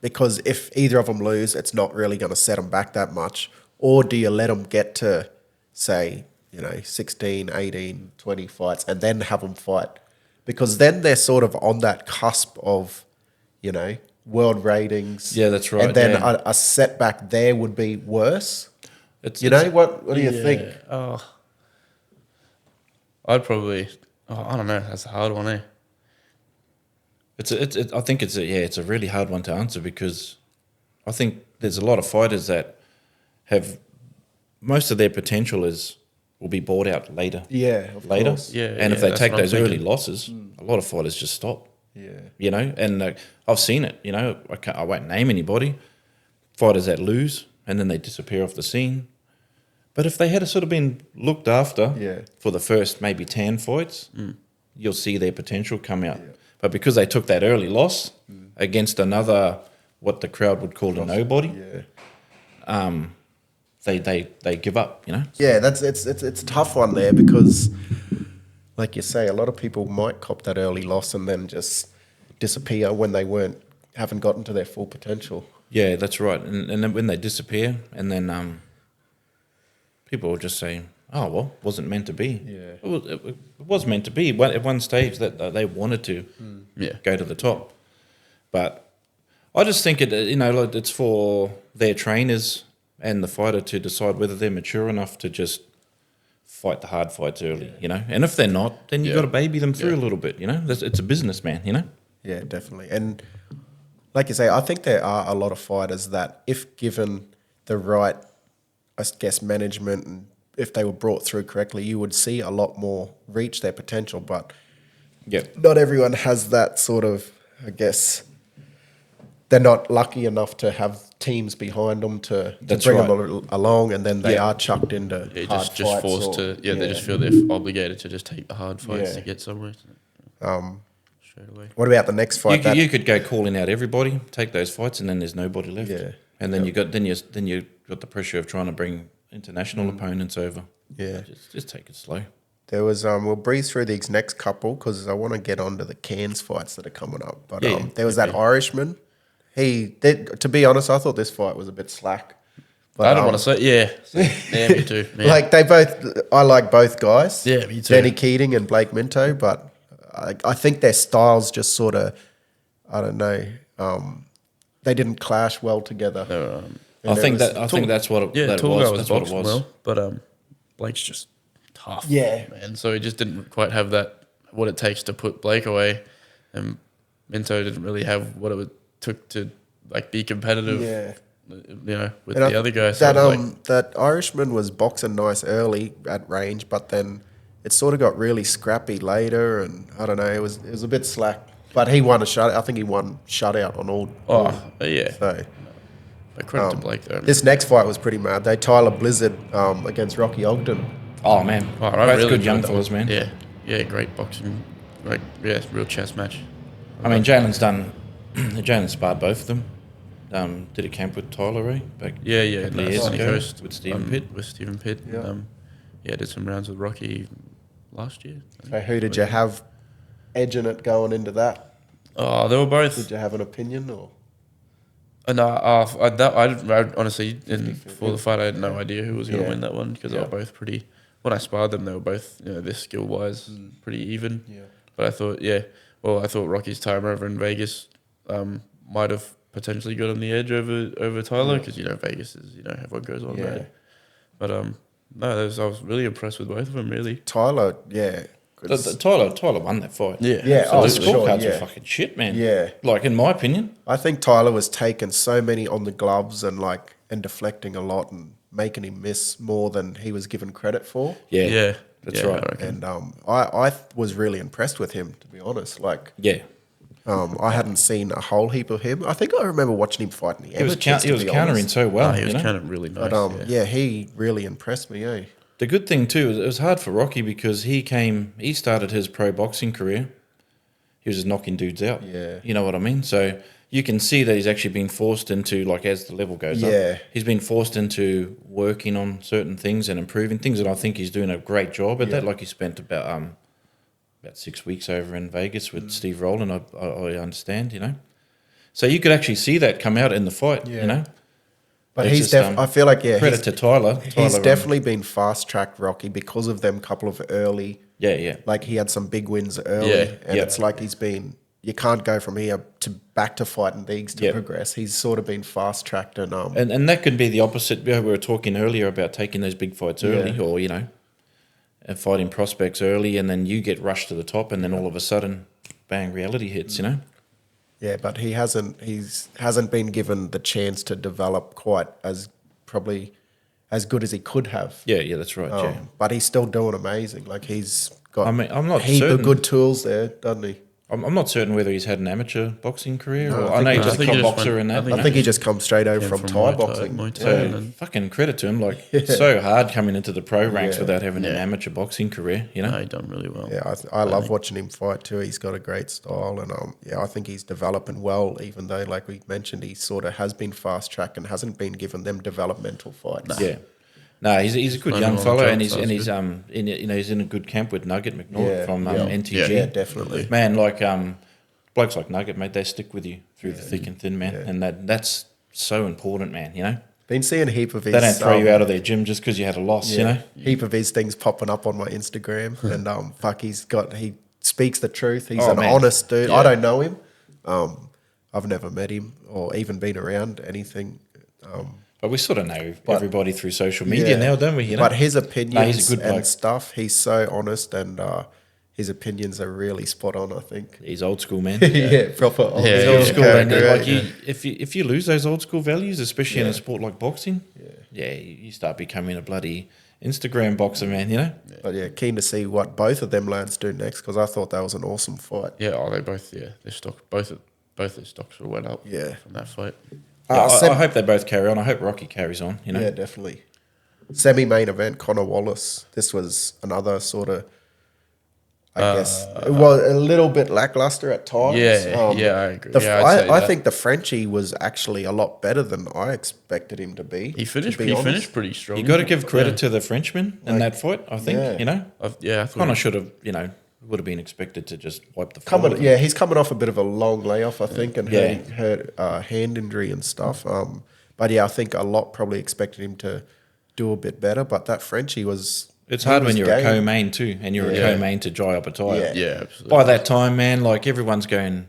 Because if either of them lose, it's not really going to set them back that much. Or do you let them get to say, 16, 18, 20 fights and then have them fight? Because then they're sort of on that cusp of, world ratings. Yeah, that's right, And then yeah. a setback there would be worse. It's What do you think? Oh, I'd probably. Oh, I don't know. That's a hard one, eh? I think it's a really hard one to answer because I think there's a lot of fighters that have most of their potential will be bought out later. Yeah, of later. course. Yeah, and if yeah, they that's take what I'm those early thinking. losses, a lot of fighters just stop. Yeah. And I've seen it. I won't name anybody. Fighters that lose and then they disappear off the scene. But if they had sort of been looked after for the first maybe 10 fights, you'll see their potential come out. But because they took that early loss against another, what the crowd would call a nobody, they give up, you know. Yeah, it's a tough one there because, like you say, a lot of people might cop that early loss and then just disappear when they haven't gotten to their full potential. Yeah, that's right. And then when they disappear, and then people will just say, "Oh well, wasn't meant to be." Yeah. It was meant to be. At one stage that they wanted to go to the top, but I just think like it's for their trainers and the fighter to decide whether they're mature enough to just fight the hard fights early, you know. And if they're not, then you got to baby them through a little bit, you know. It's a business, man, you know. Yeah, definitely. And like you say, I think there are a lot of fighters that, if given the right, I guess, management, and if they were brought through correctly, you would see a lot more reach their potential. But not everyone has that sort of, I guess, they're not lucky enough to have teams behind them to bring them along, and then they are chucked into hard just fights forced to. They just feel they're obligated to just take the hard fights to get somewhere. Straight away. What about the next fight? You could go calling out everybody, take those fights, and then there's nobody left. Yeah. And then you got the pressure of trying to bring international opponents over. Yeah. Just take it slow. There was we'll breeze through these next couple because I want to get on to the Cairns fights that are coming up. But there was that Irishman. To be honest, I thought this fight was a bit slack. But, I don't want to say, yeah, me too. Man. Like I like both guys. Yeah, me too. Danny Keating and Blake Minto, but I think their styles just sort of, I don't know, they didn't clash well together. I think that's what it Yeah, was. Tall guy was That's what it boxing was. well, but Blake's just tough. Yeah. Man. So he just didn't quite have what it takes to put Blake away, and Minto didn't really have what it took to like be competitive. Yeah. You know, with the other guys. That Irishman was boxing nice early at range, but then it sort of got really scrappy later, and I don't know, it was a bit slack. But he won a shutout. I think he won shutout on all. Yeah. So But credit to Blake though. this next fight was pretty mad. They Tyler Blizzard against Rocky Ogden. Oh man, I both really good young enjoyed that fellas, one. man. Yeah, great boxing. Like, real chess match. I mean, Jalen sparred both of them. Did a camp with Tyler Ray back Yeah, couple of years Sunny ago Coast with Stephen Pitt. With Stephen Pitt. Yeah. Did some rounds with Rocky last year. So who did you have edging it going into that? Oh, they were both. Did you have an opinion or? No, I honestly, before the fight, I had no idea who was going to win that one because they were both pretty. When I sparred them, they were both, their skill wise, pretty even. Yeah. But I thought, Rocky's time over in Vegas might have potentially got him the edge over Tyler because Vegas is everyone goes on about it. But I was really impressed with both of them. Really, Tyler, yeah. Tyler won that fight. Yeah. The for sure, scorecards were fucking shit, man. Yeah. Like, in my opinion. I think Tyler was taking so many on the gloves and deflecting a lot and making him miss more than he was given credit for. Yeah. That's right. I reckon. And I was really impressed with him, to be honest. I hadn't seen a whole heap of him. I think I remember watching him fight in the He was countering so well. He was countering really nice. But he really impressed me, eh? The good thing too, it was hard for Rocky because he started his pro boxing career. He was just knocking dudes out. Yeah. You know what I mean? So you can see that he's actually been forced into, as the level goes up, he's been forced into working on certain things and improving things, and I think he's doing a great job at that. Like, he spent about 6 weeks over in Vegas with Steve Rowland, I understand, So you could actually see that come out in the fight, But it's he's just, I feel like, credit to Tyler. He's definitely been fast-tracked Rocky because of them couple of early. Yeah. Like, he had some big wins early. It's like he's been, you can't go from here to back to fighting leagues to progress. He's sort of been fast-tracked and that could be the opposite. We were talking earlier about taking those big fights early or, and fighting prospects early, and then you get rushed to the top, and then all of a sudden, bang, reality hits, Yeah, but he hasn't been given the chance to develop quite probably as good as he could have. Yeah, that's right. But he's still doing amazing. Like, he's got I'm not heap certain. of good tools there, doesn't he? I'm not certain whether he's had an amateur boxing career or I I know he's I just a think club he just boxer went- and that. I you I know? think he just come straight over from Thai boxing. Muay Thai, So and then- fucking credit to him. Like it's so hard coming into the pro ranks without having an amateur boxing career. You know. no, he done really well. Yeah, I love watching him fight too. He's got a great style, and I think he's developing well. Even though, like we mentioned, he sort of has been fast tracked and hasn't been given them developmental fights. Yeah. No, he's a good Learning young on the fellow, job, and sounds he's good. he's in a good camp with Nugget McNaught from NTG. Yeah, definitely. Man, like blokes like Nugget, mate, they stick with you through the thick and thin, man, and that's so important, man. You know, Been seeing a heap of his. they don't throw you out of their gym just because you had a loss. You know, heap of his things popping up on my Instagram, and fuck, he speaks the truth. He's Oh, an man. honest dude. Yeah. I don't know him. I've never met him or even been around anything. but we sort of know everybody through social media now, don't we? You know, But his opinions he's a good bloke. and stuff, he's so honest, and his opinions are really spot on, I think. He's old school, man. Yeah, proper old Yeah, He's yeah, old yeah. school, and character, like if you lose those old school values, especially in a sport like boxing, you start becoming a bloody Instagram boxer, man. You know. But yeah, keen to see what both of them lads do next, because I thought that was an awesome fight. Yeah, they both. Yeah, their stock. Both their stocks went up. Yeah. from that fight. Yeah, Seb- I hope they both carry on. I hope Rocky carries on. You know. Yeah, definitely. Semi-main event, Connor Wallace. This was another sort of, I guess, it was a little bit lackluster at times. Yeah, yeah, I agree. The, Yeah, I'd say I that. think the Frenchie was actually a lot better than I expected him to be. He finished. to be He honest. finished pretty strong. You got to give credit to the Frenchman in that fight. I think yeah. you know. I thought. Connor should have, would have been expected to just wipe the floor. with him. He's coming off a bit of a long layoff, I think, and hurt hand injury and stuff. But yeah, I think a lot probably expected him to do a bit better. But that Frenchie was. It's he hard was when you're a game. co-main too, and you're a co-main to Jai Opetaia. Yeah, absolutely. By that time, man, like everyone's going,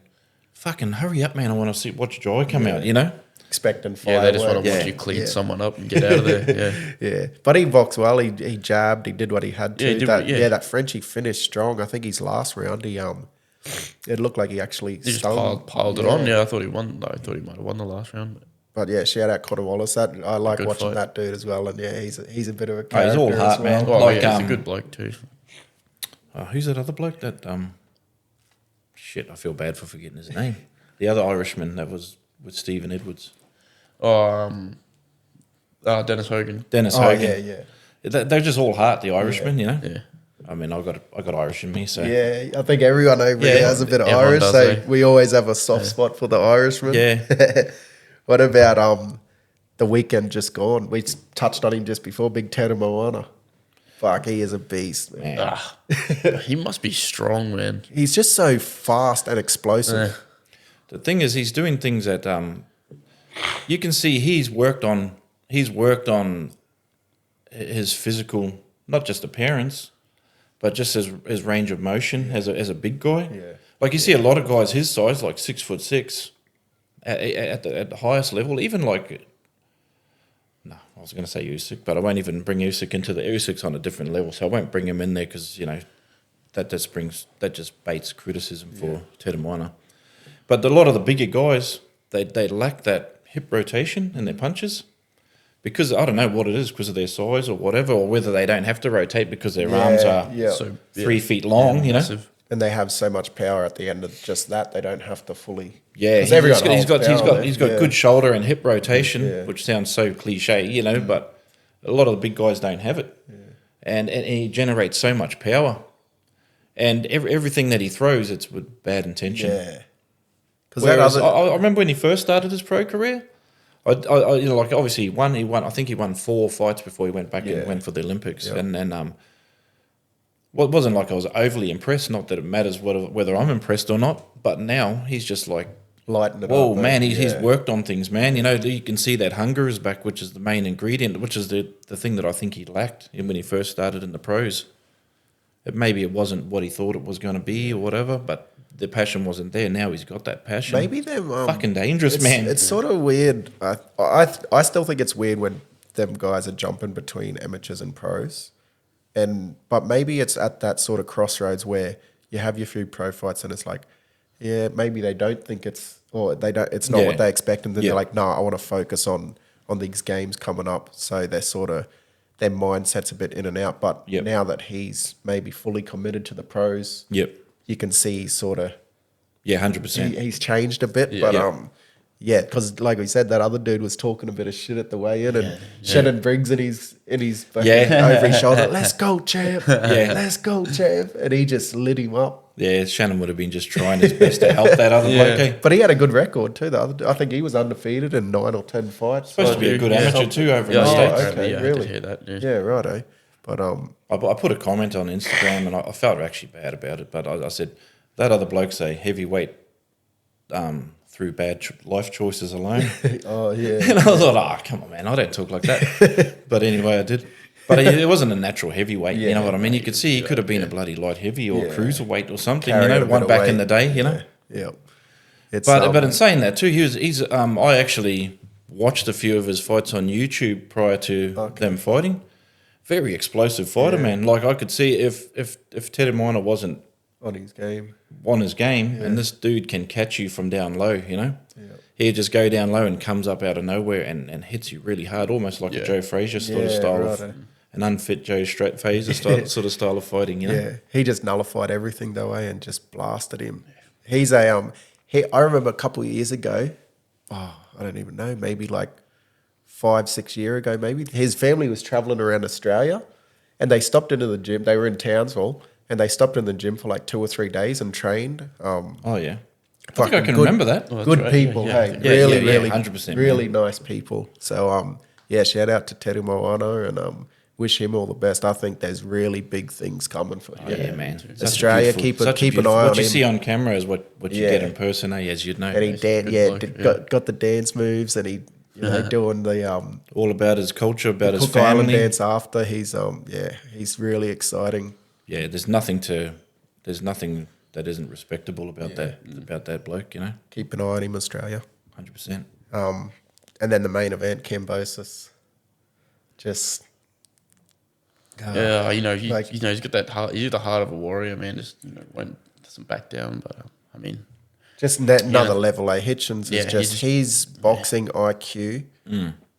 "Fucking hurry up, man! I want to watch Jai come out." You know. Expecting fire. Yeah, they just want to watch Yeah. you clean someone up and get out of there. Yeah. Yeah, but he boxed well. He jabbed. He did what he had to. Yeah, he did what- yeah. That Frenchie finished strong. I think his last round, it looked like he actually He just stung. piled it on. Yeah, I thought he won. I thought he might have won the last round. But yeah, shout out Connor Wallace. That I like Good watching fight. that dude as well. And yeah, he's a bit of a Oh, he's character all as heart, well. man. Oh, Like, yeah, he's a good bloke too. Who's that other bloke? That shit, I feel bad for forgetting his name. The other Irishman that was with Stephen Edwards, Dennis Hogan. Dennis Oh Hogan. yeah. They're just all heart, the Irishmen, you know. Yeah. I mean, I got Irish in me, so Yeah, I think everyone over here Yeah, has a bit of everyone Irish, does, so eh? we always have a soft spot for the Irishman. Yeah. What about the weekend just gone? We touched on him just before. Big Teremoana. Fuck, he is a beast, man. man. He must be strong, man. He's just so fast and explosive. The thing is, he's doing things that you can see he's worked on his physical, not just appearance, but just his range of motion as a big guy. Yeah. Like you see a lot of guys his size, like 6'6", at the highest level, even like. No, I was going to say Usyk, but I won't even bring Usyk into the Usyk's on a different level, so I won't bring him in there because that just baits criticism for Teremoana. But a lot of the bigger guys, they lack that hip rotation in their punches because I don't know what it is, because of their size or whatever, or whether they don't have to rotate because their arms are yeah. So 3 feet long, you know. Massive. And they have so much power at the end of just that, they don't have to fully. Yeah, 'Cause everyone he's got holds he's power, got yeah. good shoulder and hip rotation, Yeah. which sounds so cliche, you know, but a lot of the big guys don't have it, and he generates so much power, and everything that he throws, it's with bad intention. Yeah. Because that Whereas other. I remember when he first started his pro career, I like obviously he won. I think he won 4 fights before he went back and went for the Olympics, and well, it wasn't like I was overly impressed. Not that it matters whether I'm impressed or not, but now he's just like, Lighten it whoa, up. man, he's yeah. worked on things, man. You know, you can see that hunger is back, which is the main ingredient, which is the thing that I think he lacked when he first started in the pros. Maybe it wasn't what he thought it was going to be or whatever, but the passion wasn't there. Now he's got that passion. Maybe them. Fucking dangerous, man. It's sort of weird. I still think it's weird when them guys are jumping between amateurs and pros, but maybe it's at that sort of crossroads where you have your few pro fights and it's like, yeah, maybe they don't think it's, or they don't. It's not Yeah. what they expect, and then Yeah. they're like, no, I want to focus on these games coming up. So they're sort of their mindset's a bit in and out. But Yep. now that he's maybe fully committed to the pros, Yep. you can see sort of Yeah, 100%. He's changed a bit, Yeah. but Yeah. yeah, because like we said, that other dude was talking a bit of shit at the weigh-in, and Shannon Briggs in his fucking over his shoulder, let's go, champ, let's go, champ, and he just lit him up. Yeah, Shannon would have been just trying his best to help that other bloke. Eh? But he had a good record too. I think he was undefeated in 9 or 10 fights. Supposed to be a good amateur too over in Yeah, the yeah, States. okay, yeah, I really? did hear that. Yeah. Yeah, righto. But I put a comment on Instagram and I felt actually bad about it, but I said, that other bloke's a heavyweight through bad life choices alone. oh yeah, And I thought, come on, man, I don't talk like that. But anyway, I did. But it wasn't a natural heavyweight, you know what I mean? You could see he could have been a bloody light heavy or cruiserweight or something, Carried a bit one of back weight. in the day, yeah. It's But in saying that too, he's I actually watched a few of his fights on YouTube prior to them fighting. Very explosive fighter, man. Like I could see if Teremoana wasn't on his game. on his game, and this dude can catch you from down low, he'd just go down low and comes up out of nowhere and hits you really hard, almost like a Joe Frazier sort of style of an unfit Joe Frazier sort of style of fighting, Yeah, he just nullified everything though, and just blasted him. He's a I remember a couple of years ago. I don't even know, maybe like 5-6 years ago, maybe his family was traveling around Australia, and they stopped into the gym. They were in Townsville, and they stopped in the gym for like 2 or 3 days and trained. Oh yeah, I think I Fucking can good- remember that. Well, Good that's right, people, yeah, hey, yeah. really, yeah, really, 100%, really man. nice people. So shout out to Teremoana and wish him all the best. I think there's really big things coming for him. Yeah, man. Such a Australia, beautiful- keep such a an beautiful- eye What on you him. see on camera is what you Yeah. get in person, as you'd know. And he Good bloke, got the dance moves, and he doing the All about his culture, about his Cook Island family. dance after. He's really exciting. Yeah, there's nothing that isn't respectable about that bloke, Keep an eye on him, Australia. 100%. And then the main event, Kambosos. Just Yeah, he's like- he's got that heart. He's got the heart of a warrior, man. Just doesn't back down. But I mean, just another level. Hitchens is Yeah, just his boxing IQ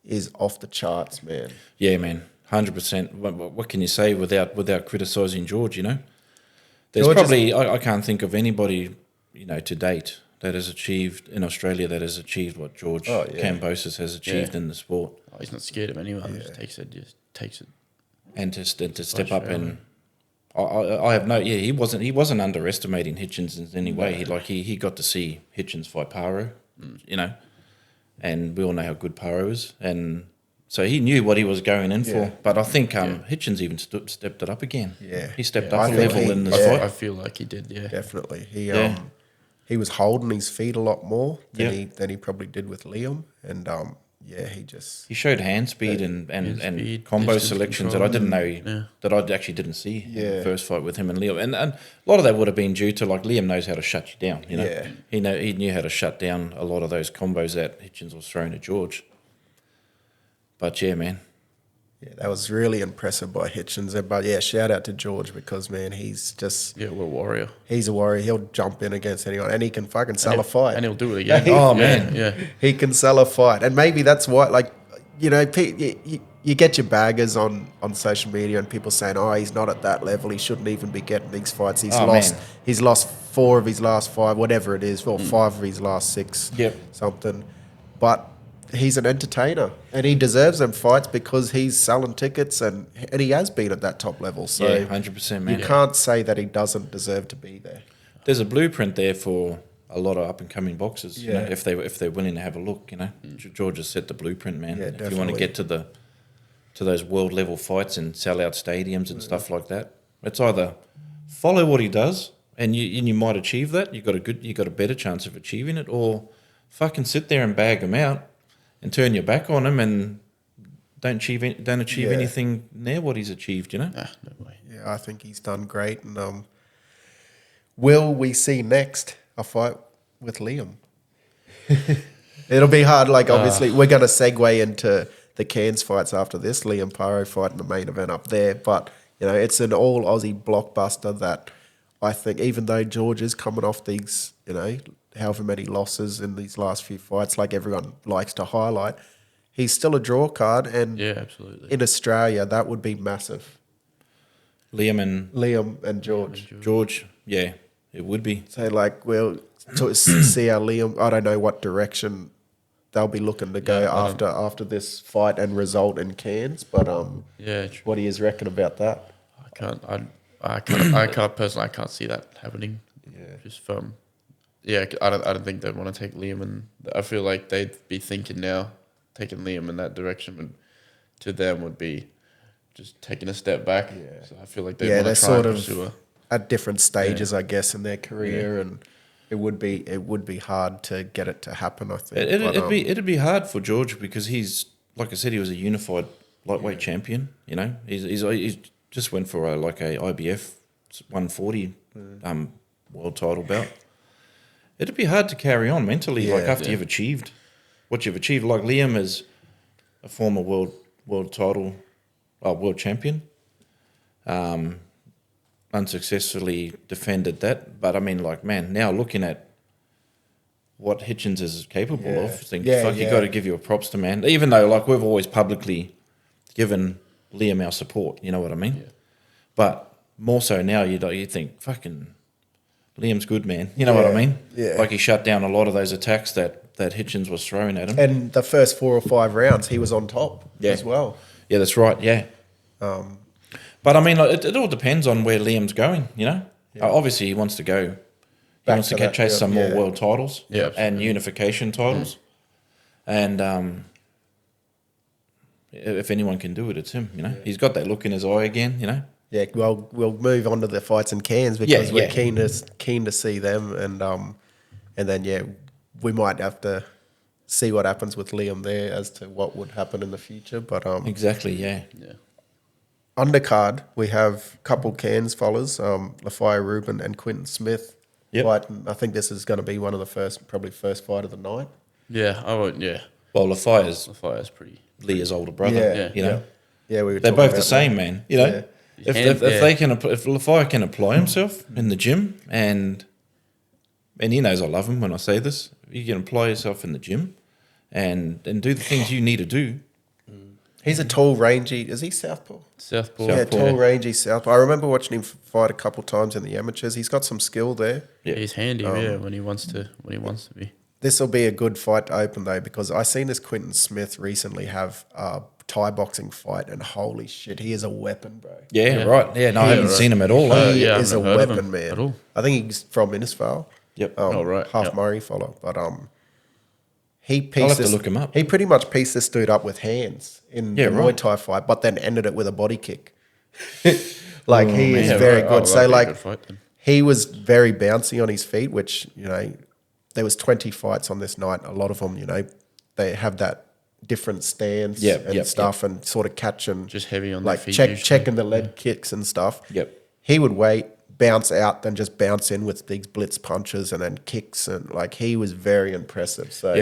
is off the charts, man. Yeah, man, 100%. What can you say without criticising George? There's George probably I can't think of anybody to date that has achieved in Australia that has achieved what George Kambosos has achieved in the sport, he's not scared of anyone. He just takes it. and to step up and. I have he wasn't underestimating Hitchens in any way. He got to see Hitchens fight Paro, and we all know how good Paro is, and so he knew what he was going in for. But I think Hitchens even stepped it up again. Yeah. He stepped I up a think level in this I fight. feel like he did. Yeah, Definitely. Yeah. He was holding his feet a lot more than Yeah. than he probably did with Liam, and he just He showed hand speed and speed, combo distance selections that control, I didn't know that I actually didn't see in the first fight with him and Liam. And a lot of that would have been due to Liam knows how to shut you down. Yeah. He knew how to shut down a lot of those combos that Hitchens was throwing at George. But yeah, man, that was really impressive by Hitchens. But shout out to George because man, he's just what a warrior. he's a warrior. He'll jump in against anyone, and he can fucking sell a fight. And he'll do it again. Oh, Yeah, man. yeah. He can sell a fight, and maybe that's why, you get your baggers on social media, and people saying, "Oh, he's not at that level. He shouldn't even be getting these fights. He's lost. Man. He's lost 4 of his last 5, whatever it is, or 5 of his last 6, Yep. something." But he's an entertainer, and he deserves them fights because he's selling tickets, and he has been at that top level. So yeah, 100%, man. you can't say that he doesn't deserve to be there. There's a blueprint there for a lot of up and coming boxers. Yeah. If they're willing to have a look, George has set the blueprint, man. Yeah, if you want to definitely. get to those world level fights and sell out stadiums and stuff like that, it's either follow what he does and you might achieve that. You got a better chance of achieving it, or fucking sit there and bag him out and turn your back on him and don't achieve anything near what he's achieved. No way. Yeah, I think he's done great. And will we see next a fight with Liam? It'll be hard. Obviously, we're going to segue into the Cairns fights after this Liam Paro fight in the main event up there. But it's an all Aussie blockbuster that I think, even though George is coming off these, however many losses in these last few fights, like everyone likes to highlight, he's still a draw card. And Yeah, absolutely. in Australia, that would be massive. Liam and Liam and George. George, yeah. It would be. So like we'll to see how Liam. I don't know what direction they'll be looking to go after this fight and result in Cairns. But Yeah, true. what do you reckon about that? I can't personally. I can't see that happening. Yeah. Just from. Yeah, I don't think they'd want to take Liam, and I feel like they'd be thinking now, taking Liam in that direction would, to them, would be just taking a step back. Yeah. So I feel like they Yeah, want they're to try sort and of pursue at different stages, I guess, in their career, and it would be hard to get it to happen. I think It'd be hard for George because he's, like I said, he was a unified lightweight champion. You know, he's just went for a IBF 140 world title bout. It'd be hard to carry on mentally, like after you've achieved what you've achieved. Like Liam is a former world title, world champion. Unsuccessfully defended that, but I mean, like, man, now looking at what Hitchens is capable of, you got to give you a props to, man. Even though, like, we've always publicly given Liam our support, you know what I mean? Yeah. But more so now, you think, fucking Liam's good, man. You know what I mean? Yeah. Like, he shut down a lot of those attacks that Hitchens was throwing at him. And the first 4 or 5 rounds, he was on top as well. Yeah, that's right. Yeah. But I mean, like, it all depends on where Liam's going. You know, obviously he wants to go. He wants to chase some more world titles and unification titles. And if anyone can do it, it's him. You know, he's got that look in his eye again. You know. Yeah, well, we'll move on to the fights in Cairns because we're keen to see them, and then we might have to see what happens with Liam there as to what would happen in the future. But exactly, yeah. Undercard, we have a couple Cairns followers, Lafayette Rubin and Quinton Smith. Yep. Fighting. I think this is going to be one of the first fight of the night. Yeah, I would. Yeah, Well, Lafire's pretty. Leah's older brother. You know, we were they're talking both about the same, that. man. You know, if they can, if Lafire can apply himself in the gym, and he knows I love him when I say this, you can apply yourself in the gym, and do the things you need to do. He's a tall, rangy. Is he southpaw? Southpaw. Yeah, tall, rangy southpaw. I remember watching him fight a couple times in the amateurs. He's got some skill there. Yeah, he's handy. When he wants to be. This will be a good fight to open though, because I seen this Quinton Smith recently have a Thai boxing fight, and holy shit, he is a weapon, bro. Yeah, right. Yeah, no, I haven't seen him at all. He I is a haven't heard of weapon, him man. at all. I think he's from Innisfail. Yep. Half Murray follow, but he pieced I'll have to this, look him up. He pretty much pieced this dude up with hands in the Muay Thai fight, but then ended it with a body kick. He is very good. So like, he was very bouncy on his feet, which, you know, there was 20 fights on this night. A lot of them, you know, they have that different stance and stuff and sort of catch and just heavy on like the feet. checking the leg kicks and stuff. Yep. He would wait, bounce out, then just bounce in with these blitz punches and then kicks, and like he was very impressive. So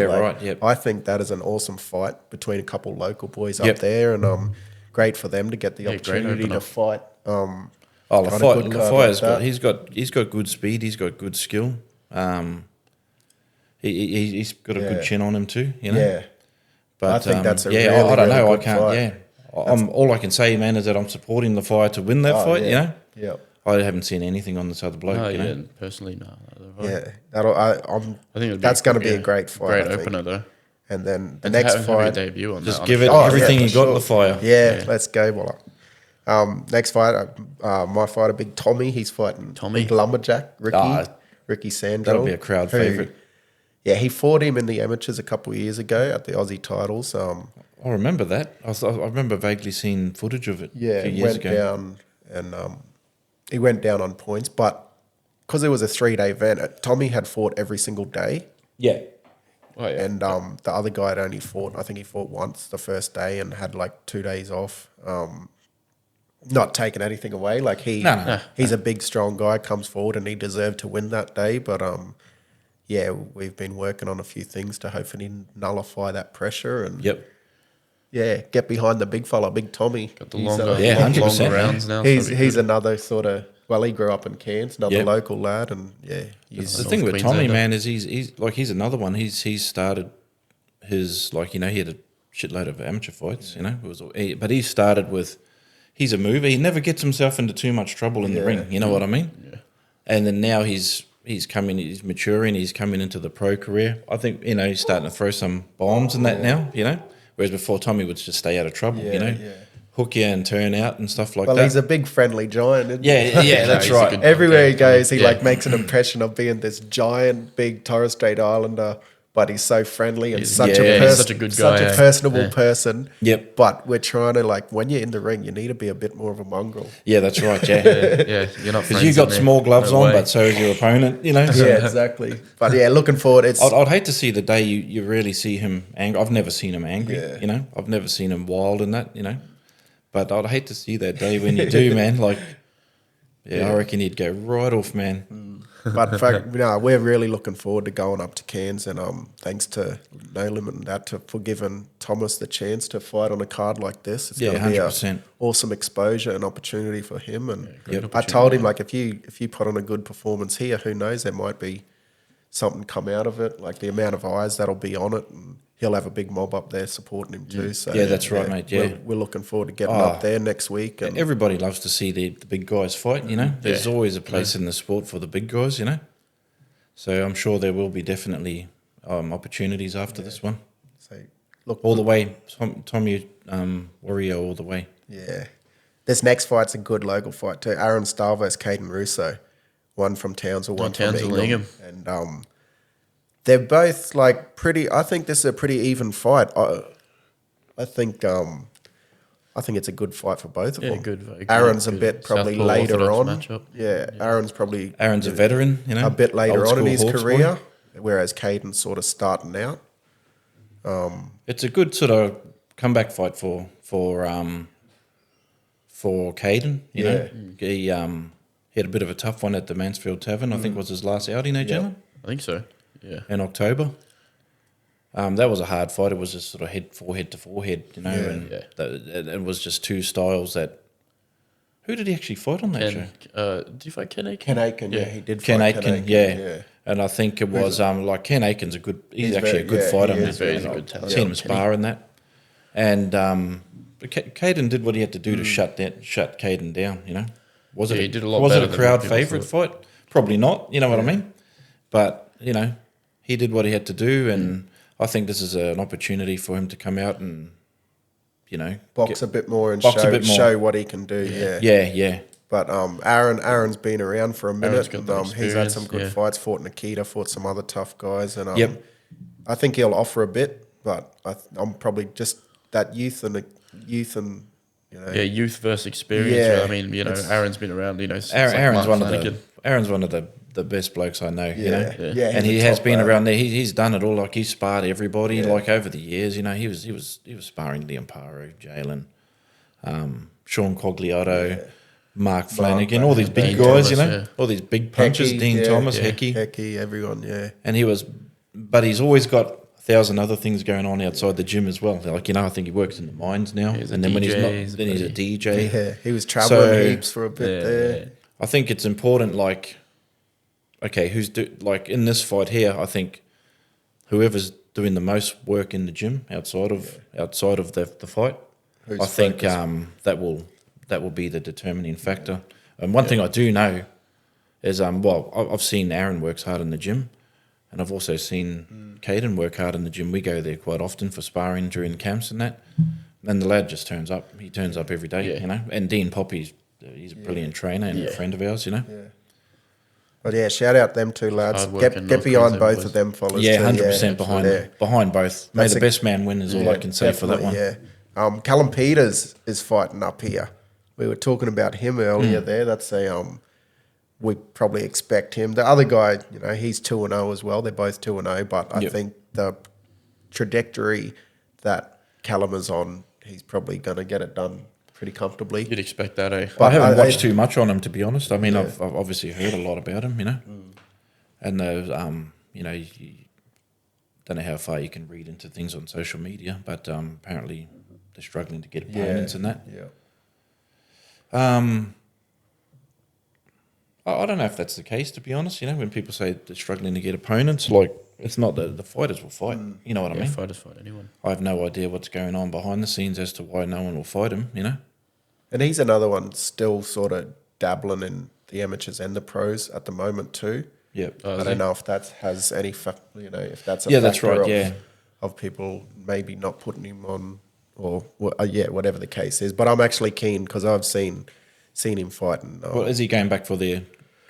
I think that is an awesome fight between a couple local boys up there, and great for them to get the opportunity to fight. Lafire's got good speed. He's got good skill. He's got a good chin on him too. You know. Yeah. But I think that's a really, I don't know. really I can't. fight. Yeah. All I can say, man, is that I'm supporting Lafire to win that fight. Yeah. You know. Yeah. I haven't seen anything on this other bloke. You know? Personally, no. Yeah. I think that's going to be a great fight. Great I think. opener though. And then the next fight, debut on just that, give it everything you got. Lafire. Yeah, let's go, Walla. Next fight, my fighter, Big Tommy. He's fighting Big Lumberjack, Ricky Sandro. That'll be a crowd favourite. Yeah, he fought him in the amateurs a couple of years ago at the Aussie titles. I remember that. I remember vaguely seeing footage of it. Yeah, a few years ago. Down and he went down on points, but because it was a 3-day event, Tommy had fought every single day. Yeah. Oh, yeah. And the other guy had only fought, I think he fought once the first day and had like 2 days off. Not taking anything away. Like he's a big, strong guy, comes forward and he deserved to win that day. But we've been working on a few things to hopefully nullify that pressure and get behind the big fella, Big Tommy. Got the longer 100% rounds now. He's another sort of, well, he grew up in Cairns, another local lad, and the thing with Tommy, man, is he's another one. He's started his, like, you know, he had a shitload of amateur fights, you know, but he started with, he's a mover. He never gets himself into too much trouble in the ring. You know what I mean? Yeah. and then now he's maturing, he's coming into the pro career. I think, he's starting to throw some bombs and that now, whereas before Tommy would just stay out of trouble, hook you and turn out and stuff like Well, that. he's a big friendly giant. Isn't he? Yeah, that's he's a right. good- Everywhere he goes, he Yeah. like makes an impression of being this giant, big Torres Strait Islander. But he's so friendly and He's such such a good such guy, a yeah. personable Yeah. person. Yep. But we're trying to when you're in the ring, you need to be a bit more of a mongrel. Yeah, that's right, yeah. Yeah, you're not Because you got small gloves on, but so is your opponent, so- Yeah, exactly. But yeah, looking forward. It's I'd hate to see the day you really see him angry. I've never seen him angry, Yeah. I've never seen him wild and that, But I'd hate to see that day when you do, man. I reckon he'd go right off, man. But in fact, we're really looking forward to going up to Cairns, and thanks to No Limit and that for giving Thomas the chance to fight on a card like this. It's Yeah, going to be 100%. awesome exposure and opportunity for him. And Yep. I told him if you put on a good performance here, who knows, there might be something come out of it. Like the amount of eyes that'll be on it, and he'll have a big mob up there supporting him too. So Yeah, that's right, mate, yeah. we're looking forward to getting up there next week. And Everybody loves to see the big guys fight, There's always a place in the sport for the big guys, So I'm sure there will be definitely opportunities after this one. so look, All the way, Tommy Warrior all the way. yeah. This next fight's a good local fight too. Aaron Stahl versus Caden Russo. One from Townsville, one from Townsville, Ingham. And they're both pretty. I think this is a pretty even fight. I think it's a good fight for both of them. good. Aaron's a bit probably Southpaw later on. orthodox matchup. Yeah, Aaron's a veteran, a bit later old on in school his Hawks boy. career, whereas Caden's sort of starting out. It's a good sort of comeback fight for Caden. He had a bit of a tough one at the Mansfield Tavern. I think was his last outing, gentlemen, I think so. Yeah. in October. That was a hard fight. It was just sort of forehead to forehead, and it was just two styles that. Who did he actually fight on that show? Did you fight Ken Aiken? Ken Aiken, yeah, he did. Ken fight Aitken, yeah. And I think it was Ken Aiken's a good. He's actually a good fighter. he man. is, he's a I've good talent. seen him spar in that, and Caden did what he had to do to shut Caden down. Was Yeah, it? he did a lot Was better it a than crowd people favourite fight? Probably not. You know what I mean? But he did what he had to do, and I think this is an opportunity for him to come out and box a bit more and box a bit more. show what he can do. Yeah. yeah. But Aaron's been around for a minute. got the And, he's had experience, some good yeah. fights. Fought Nikita, fought some other tough guys, and Yep. I think he'll offer a bit. But I'm probably just that youth and Yeah, youth versus experience. Yeah, I mean, Aaron's been around. Since Aaron's Mark one of Flanagan. Aaron's one of the best blokes I know. Yeah. and he's he a has top been player. around there. He's done it all. Like he sparred everybody. Like over the years, he was sparring Liam Paro, Jalen, Sean Cogliotto, Mark Flanagan, all these big Dean guys. Thomas, yeah. All these big punches. Hecky, Dean yeah, Thomas, yeah. Hecky, Hecky, everyone, yeah. and but he's always got 1,000 other things going on outside the gym as well. Like I think he works in the mines now, He's a and then when he's DJ, not, he's a then he's a DJ. Yeah, he was traveling So- heaps for a bit there. I think it's important, who's in this fight here, I think whoever's doing the most work in the gym outside of the fight, Who's I think focused. that will be the determining factor. And one thing I do know is I've seen Aaron works hard in the gym, and I've also seen Caden work hard in the gym. We go there quite often for sparring during camps and that. And the lad just turns up. He turns up every day, Yeah. And Dean Poppy's he's a brilliant trainer and a friend of ours, But yeah, shout out them two lads. Hard-working Get North behind Queensland both boys. of them fellas. Yeah, too, 100% Yeah. behind both. May That's the a- best man win is all I can say for that one. Definitely, Yeah. Callum Peters is fighting up here. We were talking about him earlier there. That's we probably expect him. The other guy, he's 2-0 as well. They're both 2-0, but I Yep. think the trajectory that Callum is on, he's probably going to get it done pretty comfortably. You'd expect that, eh? I haven't I- watched too much on him, to be honest. I mean, I've obviously heard a lot about him, and you don't know how far you can read into things on social media, but apparently they're struggling to get opponents and that. Yeah. I don't know if that's the case, to be honest. When people say they're struggling to get opponents, like it's not the fighters will fight. You know what I Yeah, mean? fighters fight anyone. I have no idea what's going on behind the scenes as to why no one will fight him. And he's another one still sort of dabbling the amateurs and the pros at the moment too. Yep. I don't know if that has any, if that's a Yeah, that's factor right, of, yeah. of people maybe not putting him on or whatever the case is. But I'm actually keen because I've seen him fighting. Well, is he going back for the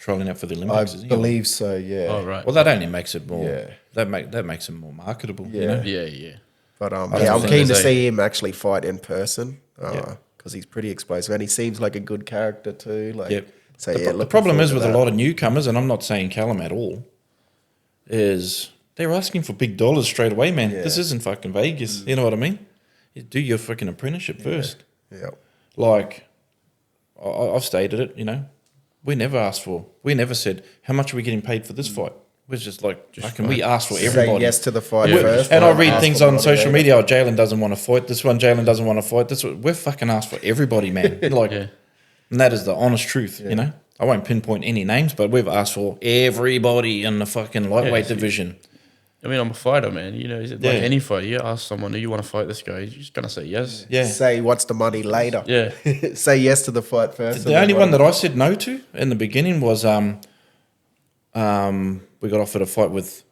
trialing out for the I Olympics? Is he? believe so. Yeah. Oh, right. Well, that only makes it more. Yeah. That makes him more marketable. Yeah. You know? Yeah. But don't I'm think keen to there's see him actually fight in person Yeah. because he's pretty explosive and he seems like a good character too. Like, Yep. so The looking problem forward is to with that. a lot of newcomers, and I'm not saying Callum at all, is they're asking for big dollars straight away, man. Yeah. This isn't fucking Vegas. You know what I mean? You do your fucking apprenticeship first. Yeah. Like, I've stated it, you know. We never said, how much are we getting paid for this fight? We're just like, fucking, we asked for Say everybody. yes to the fight Yeah. first. And I then read ask things for on money social later. media. Oh, Jalen doesn't want to fight this one. Jalen doesn't want to fight this one. We're fucking asked for everybody, man. Like, Yeah. and that is the honest truth. You know, I won't pinpoint any names, but we've asked for everybody in the fucking lightweight Yeah, division. I mean, I'm a fighter, man. You know, like Yeah. any fighter, you ask someone, do you want to fight this guy? You're just going to say yes. Yeah. Say what's the money later. Yeah. Say yes to the fight first. The only one that I said no to in the beginning was we got offered a fight with,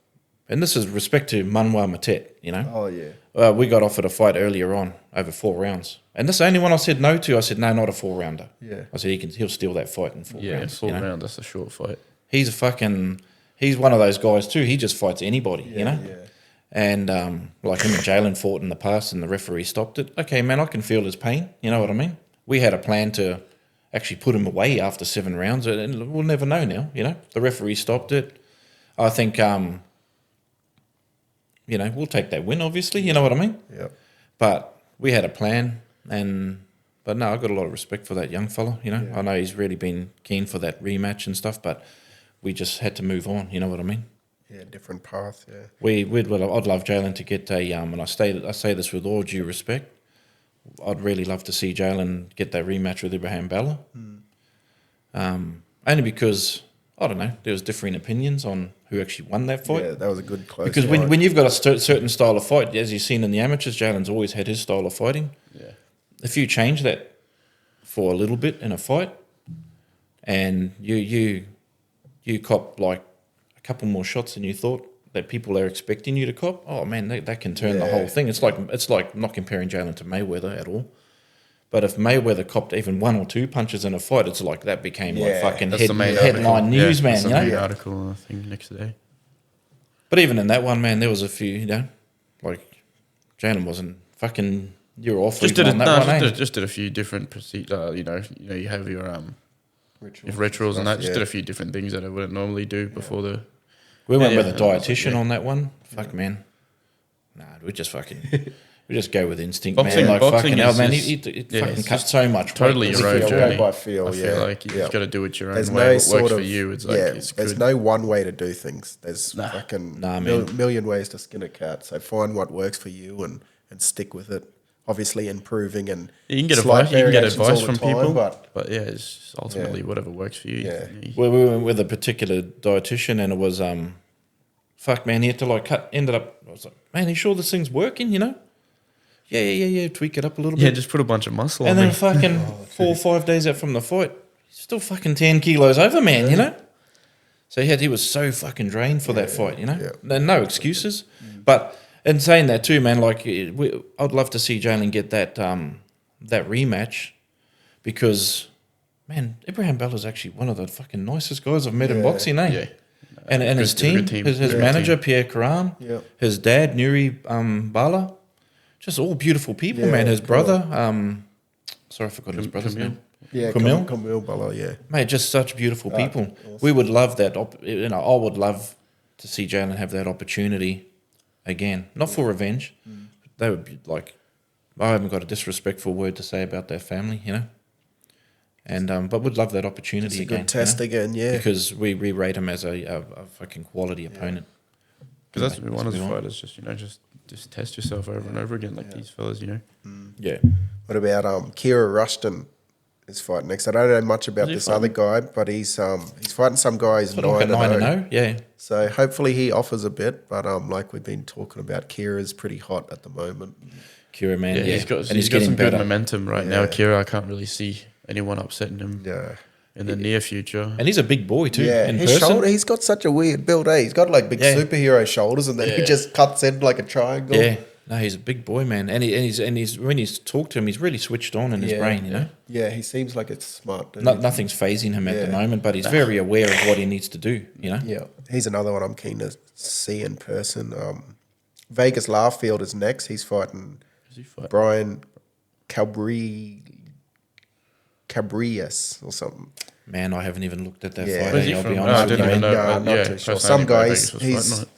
and this is respect to Manwa Matet, you know. Oh yeah. We got offered a fight earlier on over 4 rounds, and this is the only one I said no to. I said no, not a 4-rounder. Yeah. I said he'll steal that fight in 4 Yeah, rounds. 4 you know? round, that's a short fight. He's one of those guys too. He just fights anybody, you know. Yeah. And like him and Jalen fought in the past, and the referee stopped it. Okay, man, I can feel his pain. You know what I mean? We had a plan to actually put him away after 7 rounds, and we'll never know now. You know, the referee stopped it. I think, you know, we'll take that win. Obviously, you know what I mean. Yeah. But we had a plan, but no, I've got a lot of respect for that young fella. You know, I know he's really been keen for that rematch and stuff, but we just had to move on. You know what I mean? Yeah, different path. Yeah. I'd love Jalen to get a and I say this with all due respect. I'd really love to see Jalen get that rematch with Ibrahim Bella. Only because I don't know, there was differing opinions on who actually won that fight. Yeah, that was a good close. Because fight. when you've got a certain style of fight, as you've seen in the amateurs, Jalen's always had his style of fighting. Yeah. If you change that for a little bit in a fight, and you cop like a couple more shots than you thought that people are expecting you to cop, oh man, that can turn the whole thing. It's like not comparing Jalen to Mayweather at all. But if Mayweather copped even 1 or 2 punches in a fight, it's like that became like fucking That's the main headline article. news, Yeah, man. that's the You know? main article, I think, next day. But even in that one, man, there was a few, you know, like Jalen wasn't fucking. You were off Just even did, on that one, eh? just did a few different you know, you have your rituals and that. Just did a few different things that I wouldn't normally do before the. We went Yeah, with a yeah. dietitian on that one. Fuck, man. Nah, we just fucking. We just go with instinct, Boxing- man. Like boxing fucking hell, is man. just- It yeah, fucking it's cuts just so much. totally weight. your own Feel, journey. go by feel. I Yeah. feel like you Yeah. just got to do it your own There's way. no What works sort of for you, it's like it's there's good. no one way to do things. There's fucking Nah, man. million ways to skin a cat. So find what works for you and stick with it. Obviously, improving and You can get slight advice. You can get variations advice all the from time, people, but yeah, it's just ultimately whatever works for you. Yeah. Well, we went with a particular dietitian, and it was fuck, man. He had to like ended up. I was like, man, are you sure this thing's working? You know? Yeah. Tweak it up a little Yeah, bit. just put a bunch of muscle And on then me. fucking 4 or 5 days out from the fight, he's still fucking 10 kilos over, man, you know? So he was so fucking drained for that fight, you know? yeah. And no excuses. But in saying that too, man, like I'd love to see Jalen get that that rematch because, man, Ibrahim Bella's actually one of the fucking nicest guys I've met in boxing, eh? Yeah. And his Good- good team, team. his Good manager, team. Pierre Karam, Yeah. his dad, Nuri Bala, just all beautiful people, Yeah, man. His cool. brother, sorry, I forgot his brother's Camille. name. yeah, Camille? Camille Bala, yeah. Mate, just such beautiful people. We would love that. I would love to see Jalen have that opportunity again. Not for revenge. They would be like, I haven't got a disrespectful word to say about their family, you know. And but would love that opportunity It's a again. good test you know? again, yeah. Because we rate him as a fucking quality opponent. Because that's what we want as Let's move on. fighters, just test yourself over and over again, like these fellas, you know. Yeah. What about Kira Rushton is fighting next? I don't know much about Is he this other guy, but he's fighting some guy who's Sort of like a 9-0. 9-0. Yeah. So hopefully he offers a bit, but like we've been talking about, Kira's pretty hot at the moment. Kira, man. Yeah, Yeah. he's got and he's got some getting good better. momentum right now. Yeah. Kira, I can't really see anyone upsetting him. Yeah. in the near future. And he's a big boy too. Yeah, in his person. shoulder, he's got such a weird build, eh? He's got like big Yeah. superhero shoulders, and then he Yeah. just cuts in like a triangle. Yeah, no, he's a big boy, man. And he's when he's talked to him, he's really switched on in his brain. You know, Yeah, he seems like it's smart. doesn't no, he? nothing's phasing him at the Yeah. moment, but he's very aware of what he needs to do. You know. Yeah, he's another one I'm keen to see in person. Vegas Laughfield is next. He's fighting Who's he fighting? Brian Cabrias or something. Man, I haven't even looked at that Yeah. fight. Where's he I'll from? be No, honest I with you, didn't man. even know. Not Yeah, too sure. first Some time I guys, heard Vegas was he's fighting.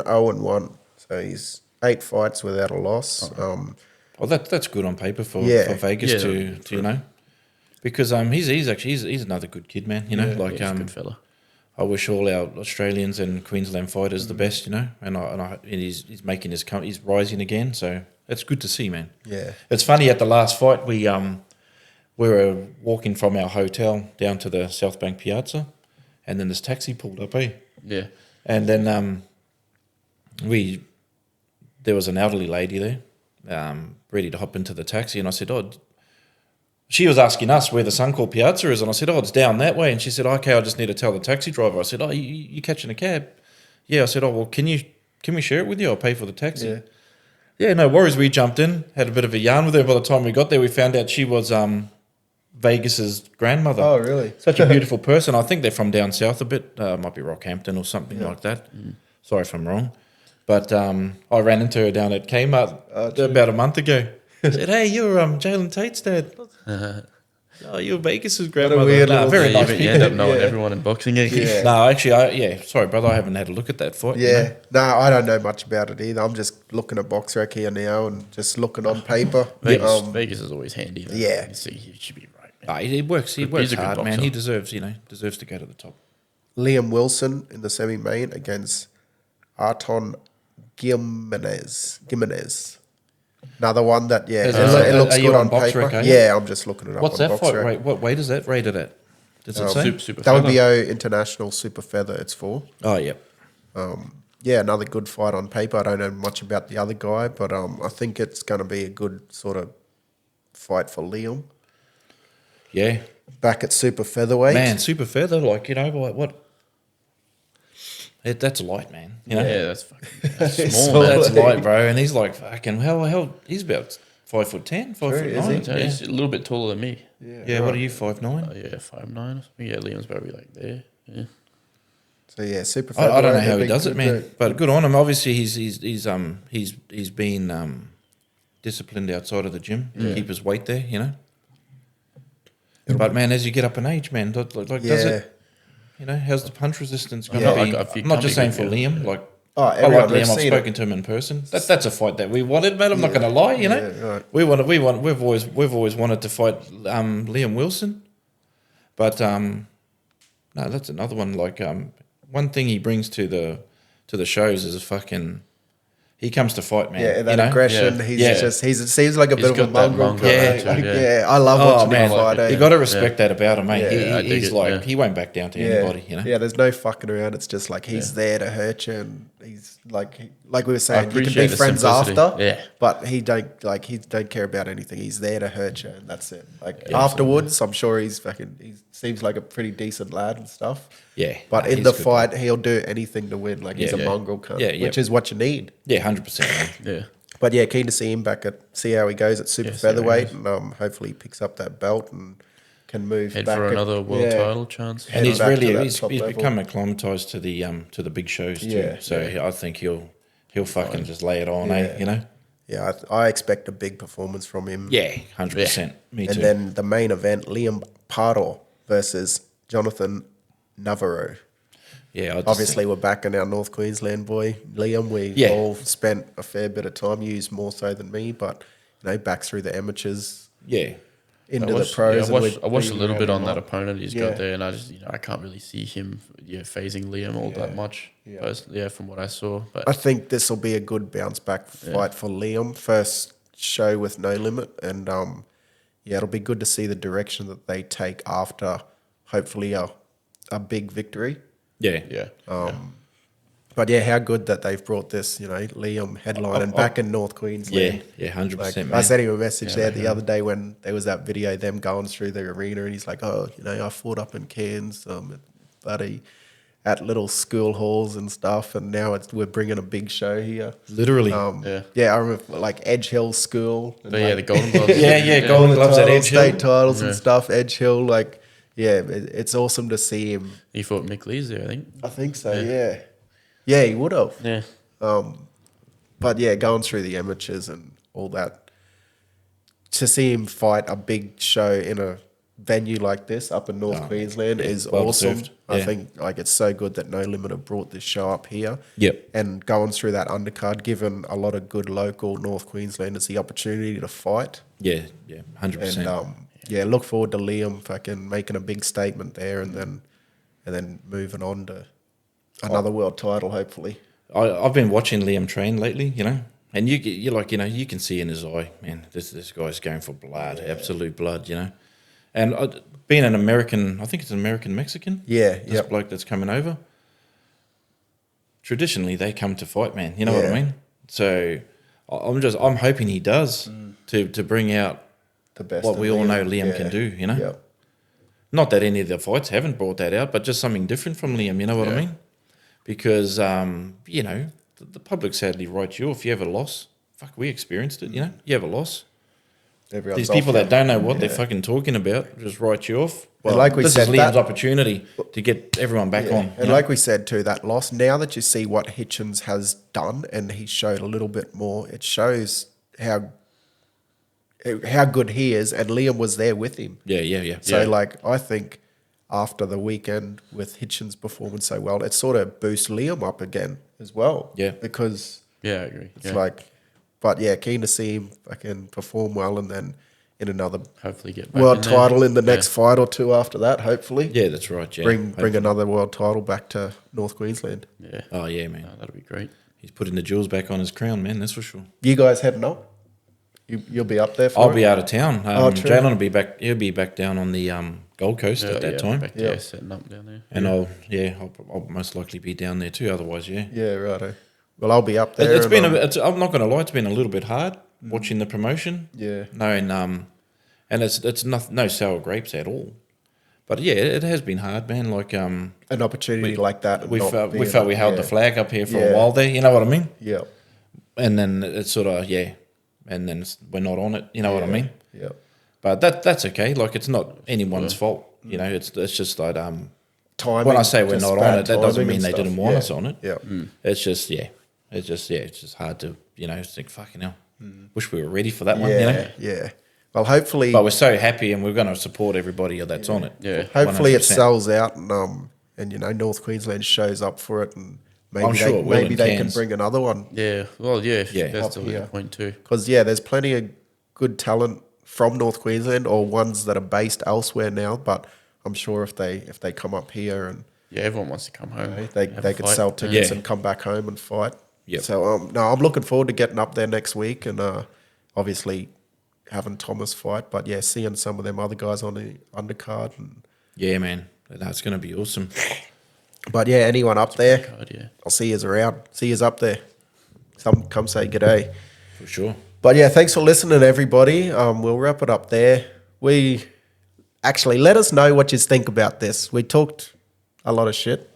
7-0-1, so he's 8 fights without a loss. Well, that's good on paper for Vegas Yeah. to you know, because he's another good kid, man. You know, Yeah, like he's a good fella. I wish all our Australians and Queensland fighters the best, you know, and he's making he's rising again, so it's good to see, man. Yeah. It's funny at the last fight we were walking from our hotel down to the South Bank Piazza, and then this taxi pulled up, Yeah. and then there was an elderly lady there, ready to hop into the taxi, and I said, "Oh." She was asking us where the Suncorp Piazza is, and I said, "Oh, it's down that way." And she said, "Okay, I just need to tell the taxi driver." I said, "Oh, you catching a cab?" Yeah. I said, "Oh, well, can we share it with you? I'll pay for the taxi." Yeah. Yeah, no worries. We jumped in, had a bit of a yarn with her. By the time we got there, we found out she was Vegas's grandmother. Oh, really? Such a beautiful person. I think they're from down south a bit. Might be Rockhampton or something like that. Sorry if I'm wrong. But I ran into her down at Kmart about a month ago. I said, "Hey, you're Jalen Tait's dad." Oh, you're Vegas's grandmother. weird Nah, little very thing. nice You people. end up knowing Yeah. everyone in boxing. Yeah. No, actually, sorry, brother, I haven't had a look at that fight. you Yeah. know. No, I don't know much about it either. I'm just looking at Box Rec here now and just looking on paper. Vegas is always handy. Though. Yeah. He should be right. Man. Nah, he works. He He's works a good hard, man. boxer. He deserves to go to the top. Liam Wilson in the semi-main against Arton Gimenez. Another one that, it looks are you good on on Box paper. Rec, are you? Yeah, I'm just looking it up What's on that Box fight Rec. rate? What weight is that rated at? Does it say? Super WBO International Super Feather it's for. Oh, yeah. Yeah, another good fight on paper. I don't know much about the other guy, but I think it's going to be a good sort of fight for Liam. Yeah. Back at super featherweight. Man, super feather, like, you know, like what? That's light, man. You know? Yeah, that's fucking that's It's small, small. man. That's light, bro. And he's like, fucking, how he's about 5'10", 5'9". is he? Yeah, he's a little bit taller than me. Yeah, what are you, 5'9"? Oh, yeah, 5'9" or something. Yeah, Liam's probably like there. Yeah. So yeah, super I featherweight. don't know how they've he been does it, good man. to- But good on him. Obviously, he's been disciplined outside of the gym. Keep his weight there, you know. But man, as you get up in age, man, does Yeah. it? You know, how's the punch resistance going Yeah. to be? Like, if you I'm not can't just be saying good, for yeah. Liam. Like, Oh, I like everyone, we've Liam. I've seen spoken it. to him in person. That's a fight that we wanted, man. I'm not going to lie. You know, Yeah, right. we've always wanted to fight Liam Wilson, but no, that's another one. Like one thing he brings to the shows is he comes to fight, man. Yeah, that you know? aggression. Yeah. He's Yeah. just he seems like a bit of a got that mongrel. mongrel Yeah. attitude, Like, yeah. yeah, I love Oh watching man, him fight. eh? you got to respect that about him, mate. Yeah, I dig He's it, like yeah. he won't back down to anybody. You know. Yeah, there's no fucking around. It's just like he's there to hurt you, and he's like we were saying, you can appreciate be the friends simplicity. after. Yeah. but he don't care about anything. He's there to hurt you, and that's it. Like afterwards, I'm sure he seems like a pretty decent lad and stuff. Yeah, but no, in he's the good, fight, he'll do anything to win. Like he's a Yeah. mongrel cunt, Yeah, yeah. which is what you need. Yeah, 100%. Yeah. But yeah, keen to see him back see how he goes at super Yeah, see how he featherweight, goes. and hopefully he picks up that belt and can move Head back for at- another world yeah. title chance. And he's back to really that he's top level. become acclimatized to the big shows too. Yeah, So I think he'll fucking just lay it on, Yeah. you know. Yeah, I expect a big performance from him. Yeah, 100%. Me And too. then the main event, Liam Pardo versus Jonathan Navarro. yeah, I just Obviously, we're back in our North Queensland boy, Liam. We Yeah. all spent a fair bit of time, used more so than me, but back through the amateurs yeah. into I watched, the pros. yeah, and I watched a been little around bit him on a that lot. opponent he's Yeah. got there, and I just I can't really see him phasing Liam all that much. Yeah. From what I saw, but I think this will be a good bounce back fight for Liam. First show with No Limit, and it'll be good to see the direction that they take after hopefully a big victory. Yeah. yeah, But yeah, how good that they've brought this, Liam headlining back in North Queensland. Yeah, 100%. Like, Man. I sent him a message there the other day when there was that video them going through the arena, and he's like, I fought up in Cairns, at little school halls and stuff, and now we're bringing a big show here. Literally. Yeah, I remember like Edge Hill School. And But yeah, the Golden Gloves. Golden gloves at titles, Edge Hill. state titles and stuff. Edge Hill, it's awesome to see him. He fought Mick Lees there, I think. I think so. Yeah, he would have. Yeah. But yeah, going through the amateurs and all that, to see him fight a big show in a venue like this up in North Queensland is well awesome. deserved. I Yeah. think it's so good that No Limit have brought this show up here. Yep. And going through that undercard, given a lot of good local North Queenslanders the opportunity to fight. Yeah, 100%. And look forward to Liam fucking making a big statement there, and then moving on to another world title, hopefully. I've been watching Liam train lately, and you're like, you can see in his eye, man, this guy's going for blood, absolute blood, And being an American, I think it's an American-Mexican. Yeah, This bloke that's coming over. Traditionally, they come to fight, man. You know what I Yeah. mean? So I'm hoping he does to bring out The best what of we all know Liam. Liam can do, Yep. Not that any of the fights haven't brought that out, but just something different from Liam, you know what I mean? Because, the public sadly writes you off. You have a loss. Fuck, we experienced it, You have a loss. Everyone's These off people you. that don't know what they're fucking talking about just write you off. Well, like we this said, is Liam's that- opportunity to get everyone back on. And like we said too, that loss, now that you see what Hitchens has done and he showed a little bit more, it shows how good he is, and Liam was there with him. Yeah. So I think after the weekend with Hitchens' performance so well, it sort of boosts Liam up again as well. Yeah. Because Yeah, I agree. it's keen to see him fucking perform well, and then in another Hopefully get back world in there. title in the next fight or two after that, hopefully. Yeah, that's right. Yeah. Bring another world title back to North Queensland. Yeah. Oh, yeah, man. No, that'd be great. He's putting the jewels back on his crown, man, that's for sure. You guys heading up? You'll be up there for I'll it? be out of town. true. Jalen will be back. He'll be back down on the Gold Coast at that time. Back there, setting up down there. And I'll most likely be down there too. Otherwise, yeah. Yeah, righto. Well, I'll be up there. It's and, been. I'm not going to lie. It's been a little bit hard watching the promotion. Yeah. Knowing and it's no sour grapes at all. But yeah, it has been hard, man. Like an opportunity like that. we not felt being we held the flag up here for Yeah. a while there. You know what I mean? Yeah. And then it's sort of and then we're not on it. You know what I mean? Yeah. But that's okay. Like it's not anyone's fault. It's just like Timing, when I say we're just not bad on it, that doesn't timing mean and they stuff. didn't want Yeah. us on it. Yeah. It's just it's just hard to think fucking hell. Wish we were ready for that one. Yeah. Yeah. Well, hopefully, But we're so happy, and we're going to support everybody that's on it. Yeah. hopefully it 100%. sells out, and North Queensland shows up for it, and maybe I'm sure it will maybe in they can Cairns. bring another one. Yeah. Well, yeah. Yeah. That's Up a here. good point too. Because there's plenty of good talent from North Queensland, or ones that are based elsewhere now. But I'm sure if they come up here and Yeah, everyone wants to come home. they have a could fight. sell tickets Yeah. and come back home and fight. Yep. So I'm looking forward to getting up there next week, and obviously having Thomas fight. But yeah, seeing some of them other guys on the undercard. Yeah, man. That's going to be awesome. But yeah, anyone up there, God, yeah. I'll see yous around. See yous up there. Come say g'day. For sure. But yeah, thanks for listening, everybody. We'll wrap it up there. We actually let us know what you think about this. We talked a lot of shit,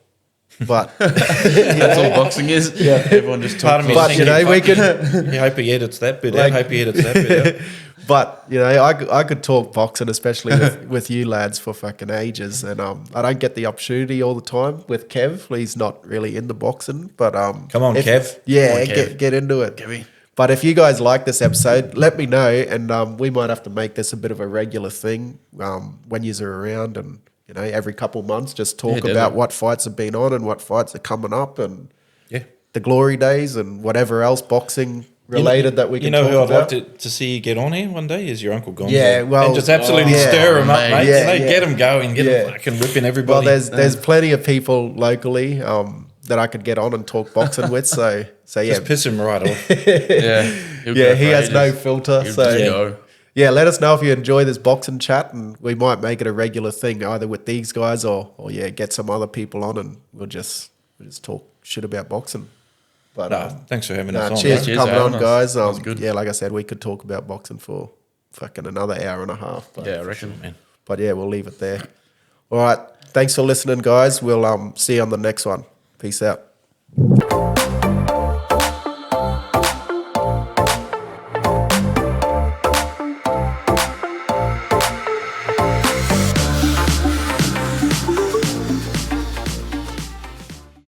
but That's all boxing is. Yeah. Everyone just Part talks. of me But, is you know, thinking, we fucking- I hope he edits that bit out. I hope he edits that bit out. but I could talk boxing, especially with you lads, for fucking ages, and I don't get the opportunity all the time with Kev. He's not really into boxing, but Come on, Kev. Yeah, Come on, Kev. get into it. Kevy. But if you guys like this episode, let me know, and we might have to make this a bit of a regular thing when you're around, and every couple months, just talk Yeah, about definitely. what fights have been on and what fights are coming up, and Yeah. the glory days and whatever else boxing related that we can. You know talk who I'd about. like to see you get on here one day is your Uncle Gonzo. Yeah, well- and just absolutely yeah. stir him up, mate. mate. Yeah, Like, yeah. Get him going. Get Yeah. him fucking ripping everybody. Well, there's plenty of people locally that I could get on and talk boxing with. So yeah, Just piss him right off. Yeah. He'll yeah, go he for has no ages. filter. He'll So just go. yeah, let us know if you enjoy this boxing chat, and we might make it a regular thing either with these guys or get some other people on, and we'll just we just talk shit about boxing. But Thanks for having us on. cheers for Cheers, coming having on, us. guys. That was good. Yeah, like I said, we could talk about boxing for fucking another hour and a half. But, Yeah, I reckon. Man. but yeah, we'll leave it there. All right. Thanks for listening, guys. We'll see you on the next one. Peace out.